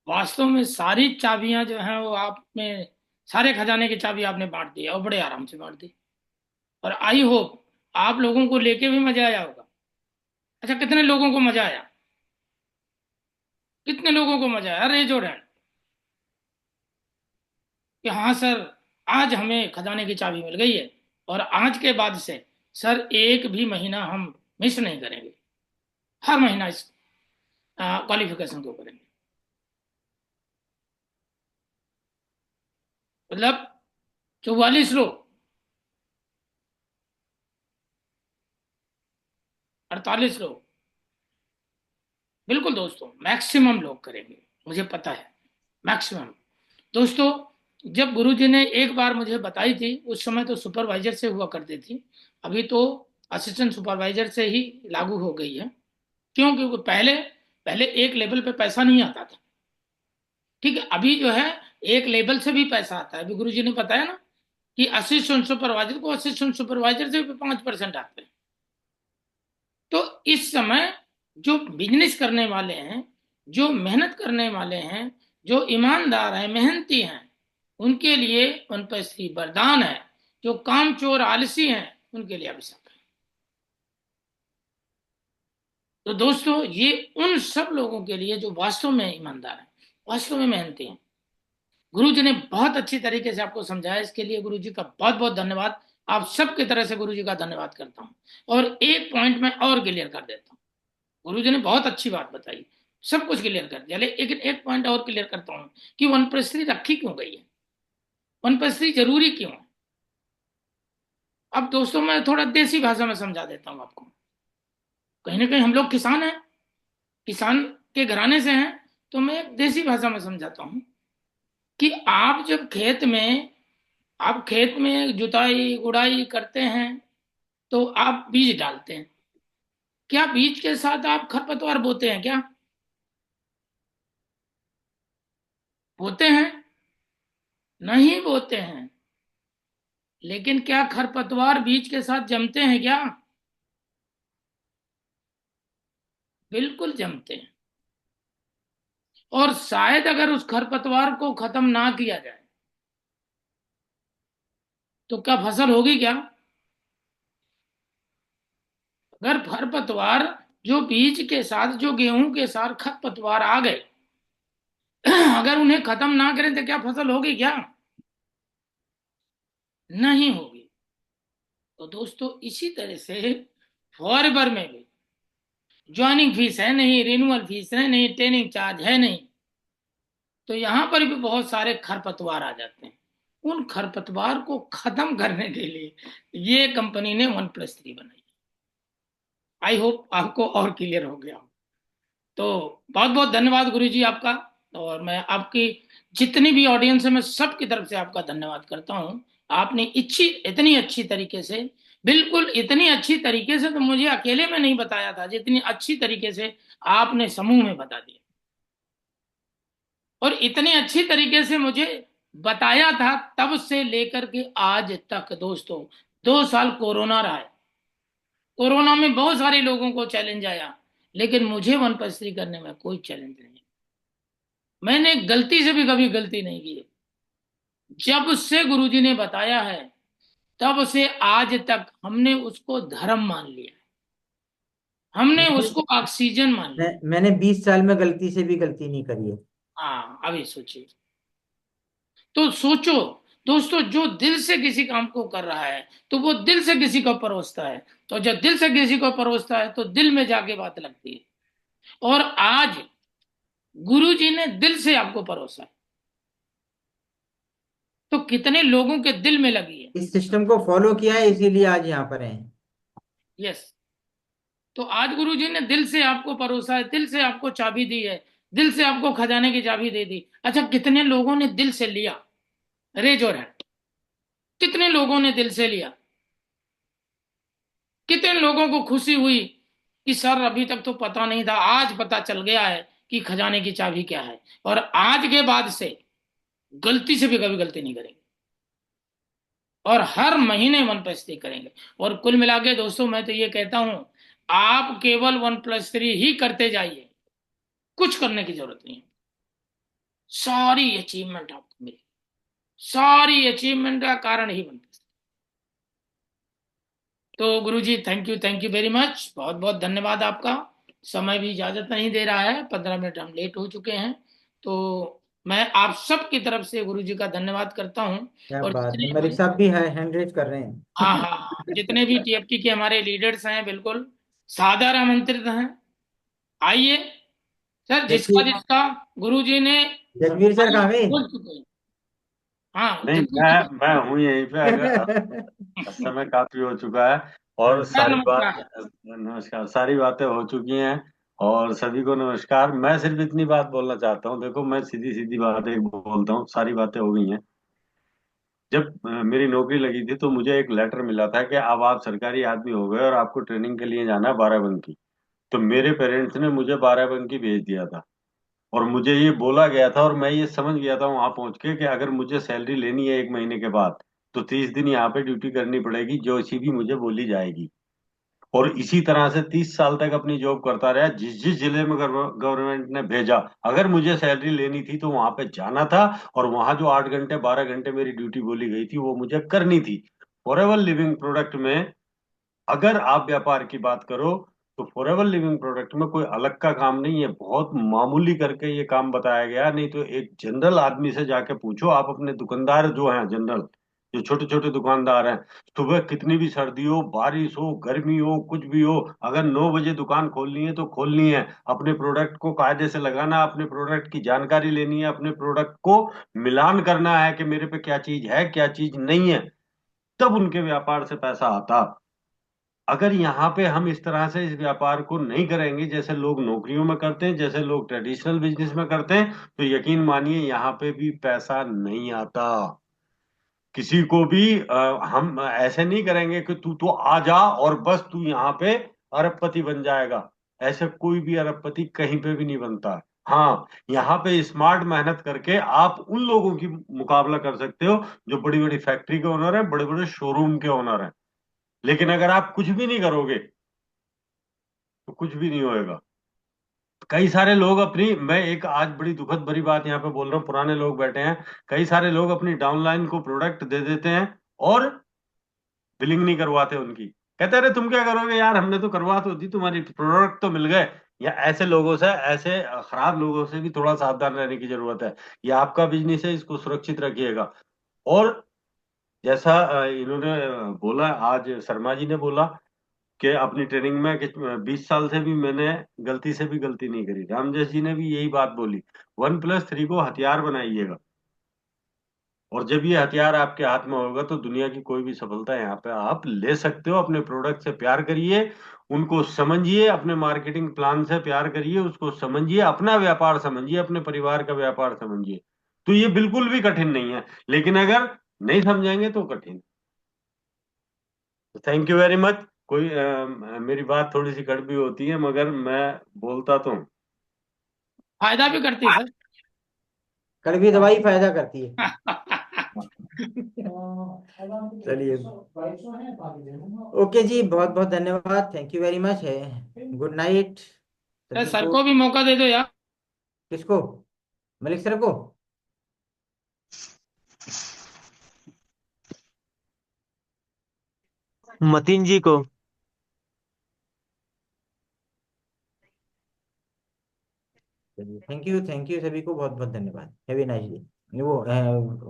वास्तव में सारी चाबियां जो हैं वो आप में, सारे खजाने की चाबी आपने बांट दी और बड़े आराम से बांट दी। और आई होप आप लोगों को लेके भी मजा आया होगा। अच्छा, कितने लोगों को मजा आया? कितने लोगों को मजा आया? रेज और हैंड कि हाँ सर, आज हमें खजाने की चाबी मिल गई है, और आज के बाद से सर एक भी महीना हम मिस नहीं करेंगे, हर महीना इस क्वालिफिकेशन को करेंगे। मतलब 44 लोग, 48 लोग, बिल्कुल दोस्तों, मैक्सिमम लोग करेंगे, मुझे पता है, मैक्सिमम। दोस्तों, जब गुरुजी ने एक बार मुझे बताई थी, उस समय तो सुपरवाइजर से हुआ करती थी, अभी तो असिस्टेंट सुपरवाइजर से ही लागू हो गई है। क्यों? क्योंकि पहले पहले एक लेवल पे पैसा नहीं आता था। ठीक है, अभी जो है एक लेवल से भी पैसा आता है। अभी गुरुजी ने बताया ना कि असिस्टेंट सुपरवाइजर को असिस्टेंट सुपरवाइजर से भी 5% आते हैं। तो इस समय जो बिजनेस करने वाले हैं, जो मेहनत करने वाले हैं, जो ईमानदार हैं, मेहनती हैं, उनके लिए वनपस्त्री वरदान है। जो कामचोर आलसी हैं, उनके लिए अभिशाप है। तो दोस्तों, ये उन सब लोगों के लिए जो वास्तव में ईमानदार हैं, वास्तव में मेहनती हैं। गुरु जी ने बहुत अच्छी तरीके से आपको समझाया, इसके लिए गुरु जी का बहुत बहुत धन्यवाद। आप सबकी तरह से गुरु जी का धन्यवाद करता हूं। और एक पॉइंट में और क्लियर कर देता हूं। गुरु जी ने बहुत अच्छी बात बताई, सब कुछ क्लियर कर दिया, लेकिन एक पॉइंट और क्लियर करता हूं कि वनप्रस्थी रखी क्यों गई है, वनप्रस्थी जरूरी क्यों है। अब दोस्तों, मैं थोड़ा देसी भाषा में समझा देता हूं आपको। कहीं ना कहीं हम लोग किसान हैं, किसान के घराने से हैं, तो मैं एक देसी भाषा में समझाता हूं कि आप खेत में जुताई गुड़ाई करते हैं, तो आप बीज डालते हैं। क्या बीज के साथ आप खरपतवार बोते हैं क्या? बोते हैं? नहीं बोते हैं। लेकिन क्या खरपतवार बीज के साथ जमते हैं क्या? बिल्कुल जमते हैं। और शायद अगर उस खरपतवार को खत्म ना किया जाए, तो क्या फसल होगी क्या? अगर खरपतवार, जो बीज के साथ, जो गेहूं के साथ खरपतवार आ गए, अगर उन्हें खत्म ना करें तो क्या फसल होगी क्या? नहीं होगी। तो दोस्तों, इसी तरह से फॉरएवर में भी ज्वाइनिंग फीस है नहीं, रिन्यूअल फीस है नहीं, ट्रेनिंग चार्ज है नहीं, तो यहां पर भी बहुत सारे खरपतवार आ जाते हैं। उन खरपतवार को खत्म करने के लिए ये कंपनी ने OnePlus 3 बनाई। आई होप आपको और क्लियर हो गया हो। तो बहुत बहुत धन्यवाद गुरु जी आपका। और मैं आपकी जितनी भी ऑडियंस है, मैं सबकी तरफ से आपका धन्यवाद करता हूं। आपने इतनी अच्छी तरीके से, बिल्कुल इतनी अच्छी तरीके से तो मुझे अकेले में नहीं बताया था, जितनी अच्छी तरीके से आपने समूह में बता दिया। और इतनी अच्छी तरीके से मुझे बताया था, तब से लेकर के आज तक दोस्तों, 2 साल कोरोना रहा है। कोरोना में बहुत सारे लोगों को चैलेंज आया, लेकिन मुझे वनपस्त्री करने में कोई चैलेंज नहीं। मैंने गलती से भी कभी गलती नहीं की। जब से गुरुजी ने बताया है, तब से आज तक हमने उसको धर्म मान लिया, हमने मैं, उसको ऑक्सीजन मान लिया। मैंने 20 साल में गलती से भी गलती नहीं करी है। हाँ, अभी सोचिए। तो सोचो दोस्तों, जो दिल से किसी काम को कर रहा है, तो वो दिल से किसी को परोसता है। तो जब दिल से किसी को परोसता है, तो दिल में जाके बात लगती है। और आज गुरु जी ने दिल से आपको परोसा है, तो कितने लोगों के दिल में लगी है। इस सिस्टम को फॉलो किया है, इसीलिए आज यहाँ पर हैं। यस। तो आज गुरु जी ने दिल से आपको परोसा है, दिल से आपको चाबी दी है, दिल से आपको खजाने की चाबी दे दी। अच्छा, कितने लोगों ने दिल से लिया? रेज और हैंड। कितने लोगों ने दिल से लिया? कितने लोगों को खुशी हुई कि सर, अभी तक तो पता नहीं था, आज पता चल गया है कि खजाने की चाबी क्या है। और आज के बाद से गलती से भी कभी गलती नहीं करेंगे, और हर महीने OnePlus 3 करेंगे। और कुल मिला के दोस्तों, मैं तो ये कहता हूं, आप केवल OnePlus 3 ही करते जाइए, कुछ करने की जरूरत नहीं है। सारी अचीवमेंट आपको मिलेगी, सारी अचीवमेंट का कारण ही OnePlus। तो गुरु ji, thank you very much, बहुत बहुत धन्यवाद आपका। समय भी इजाजत नहीं दे रहा है, 15 मिनट हम लेट हो चुके हैं। तो मैं आप सबकी तरफ से गुरु जी का धन्यवाद करता हूँ। क्या और बात है, जितने मलिक भी, साहब भी है, हैंड रेज कर रहे हाँ हैं। हाँ हाँ, जितने भी TFT के हमारे लीडर्स हैं, बिल्कुल सादर आमंत्रित हैं। आइए सर, जिसका देखिए, जिसका गुरु जी ने जगवीर सर कहाँ गए? बोल चुके हैं। हाँ नहीं, जल्दी से मैं हूँ यहीं पे। अगर समय काफी हो चुका है और सर, सारी बात, नमस्कार। नमस्कार, सारी बातें हो चुकी हैं और सभी को नमस्कार। मैं सिर्फ इतनी बात बोलना चाहता हूँ, देखो मैं सीधी सीधी बात एक बोलता हूँ, सारी बातें हो गई हैं। जब मेरी नौकरी लगी थी तो मुझे एक लेटर मिला था कि अब आप सरकारी आदमी हो गए और आपको ट्रेनिंग के लिए जाना है बाराबंकी। तो मेरे पेरेंट्स ने मुझे बाराबंकी भेज दिया था और मुझे ये बोला गया था और मैं ये समझ गया था वहां पहुंच के कि अगर मुझे सैलरी लेनी है 1 महीने के बाद तो 30 दिन यहाँ पे ड्यूटी करनी पड़ेगी, जो इसी भी मुझे बोली जाएगी। और इसी तरह से 30 साल तक अपनी जॉब करता रहा, जिस जिस जिले में गवर्नमेंट ने भेजा, अगर मुझे सैलरी लेनी थी तो वहां पे जाना था और वहां जो 8 घंटे 12 घंटे मेरी ड्यूटी बोली गई थी वो मुझे करनी थी। फॉरएवर लिविंग प्रोडक्ट में अगर आप व्यापार की बात करो तो फॉरएवर लिविंग प्रोडक्ट में कोई अलग का काम नहीं है, बहुत मामूली करके ये काम बताया गया। नहीं तो एक जनरल आदमी से जाके पूछो, आप अपने दुकानदार जो हैं जनरल, जो छोटे छोटे दुकानदार हैं, सुबह कितनी भी सर्दी हो, बारिश हो, गर्मी हो, कुछ भी हो, अगर 9 बजे दुकान खोलनी है तो खोलनी है। अपने प्रोडक्ट को कायदे से लगाना, अपने प्रोडक्ट की जानकारी लेनी है, अपने प्रोडक्ट को मिलान करना है कि मेरे पे क्या चीज है क्या चीज नहीं है, तब उनके व्यापार से पैसा आता। अगर यहाँ पे हम इस तरह से इस व्यापार को नहीं करेंगे जैसे लोग नौकरियों में करते हैं, जैसे लोग ट्रेडिशनल बिजनेस में करते हैं, तो यकीन मानिए यहाँ पे भी पैसा नहीं आता किसी को भी। हम ऐसे नहीं करेंगे कि तू तो आ जा और बस तू यहाँ पे अरबपति बन जाएगा। ऐसे कोई भी अरबपति कहीं पे भी नहीं बनता है। हाँ, यहाँ पे स्मार्ट मेहनत करके आप उन लोगों की मुकाबला कर सकते हो जो बड़ी बड़ी फैक्ट्री के ओनर हैं, बड़े बड़े शोरूम के ओनर हैं। लेकिन अगर आप कुछ भी नहीं करोगे तो कुछ भी नहीं होएगा। कई सारे लोग अपनी, मैं एक आज बड़ी दुखद भरी बात यहाँ पे बोल रहा हूँ, पुराने लोग बैठे हैं, कई सारे लोग अपनी डाउनलाइन को प्रोडक्ट दे देते हैं और बिलिंग नहीं करवाते उनकी। कहते अरे तुम क्या करोगे यार, हमने तो करवा तो दी, तुम्हारी प्रोडक्ट तो मिल गए। या ऐसे लोगों से, ऐसे खराब लोगों से भी थोड़ा सावधान रहने की जरूरत है। ये आपका बिजनेस है, इसको सुरक्षित रखिएगा। और जैसा इन्होंने बोला, आज शर्मा जी ने बोला कि अपनी ट्रेनिंग में कि 20 साल से भी मैंने गलती से भी गलती नहीं करी। रामजस जी ने भी यही बात बोली, 1+3 को हथियार बनाइएगा। और जब ये हथियार आपके हाथ में होगा तो दुनिया की कोई भी सफलता यहाँ पे आप ले सकते हो। अपने प्रोडक्ट से प्यार करिए, उनको समझिए, अपने मार्केटिंग प्लान से प्यार करिए, उसको समझिए, अपना व्यापार समझिए, अपने परिवार का व्यापार समझिए। तो ये बिल्कुल भी कठिन नहीं है, लेकिन अगर नहीं समझेंगे तो कठिन। Thank you very much. कोई मेरी बात थोड़ी सी कड़वी होती है मगर मैं बोलता तो हूँ। फायदा भी करती है कड़वी दवाई फायदा करती है। सर। चलिए, ओके जी, बहुत बहुत धन्यवाद, थैंक यू वेरी मच है। गुड नाइट सभी सर को। को भी मौका दे दो यार। किसको? मलिक सर को? मतीन जी को। चलिए, थैंक यू सभी को, बहुत बहुत धन्यवाद। Have a nice day. वो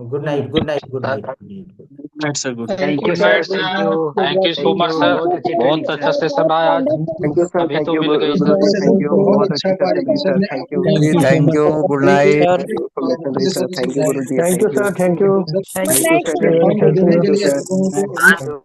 good night, good night, good night, good night. Right sir, good. Thank thank you you sir, sir, thank thank you. You, thank you so thank much you, sir. बहुत अच्छी training बहुत अच्छा sir. Session रहा आज। Thank you sir, अभी thank तो you मिल गई सर। गुरुजी, थैंक यू, बहुत बहुत अच्छा अच्छी गाइडेंस ट्रेनिंग सर सर, ने थैंक यू। दिया है। Thank you, good thank you night, sir. Thank you information रही sir, thank you Guruji, thank you thank you. Sir, thank you. Thank good you night sir, sir. Thank you, join thank करने you के लिए sir. सबको। Good night.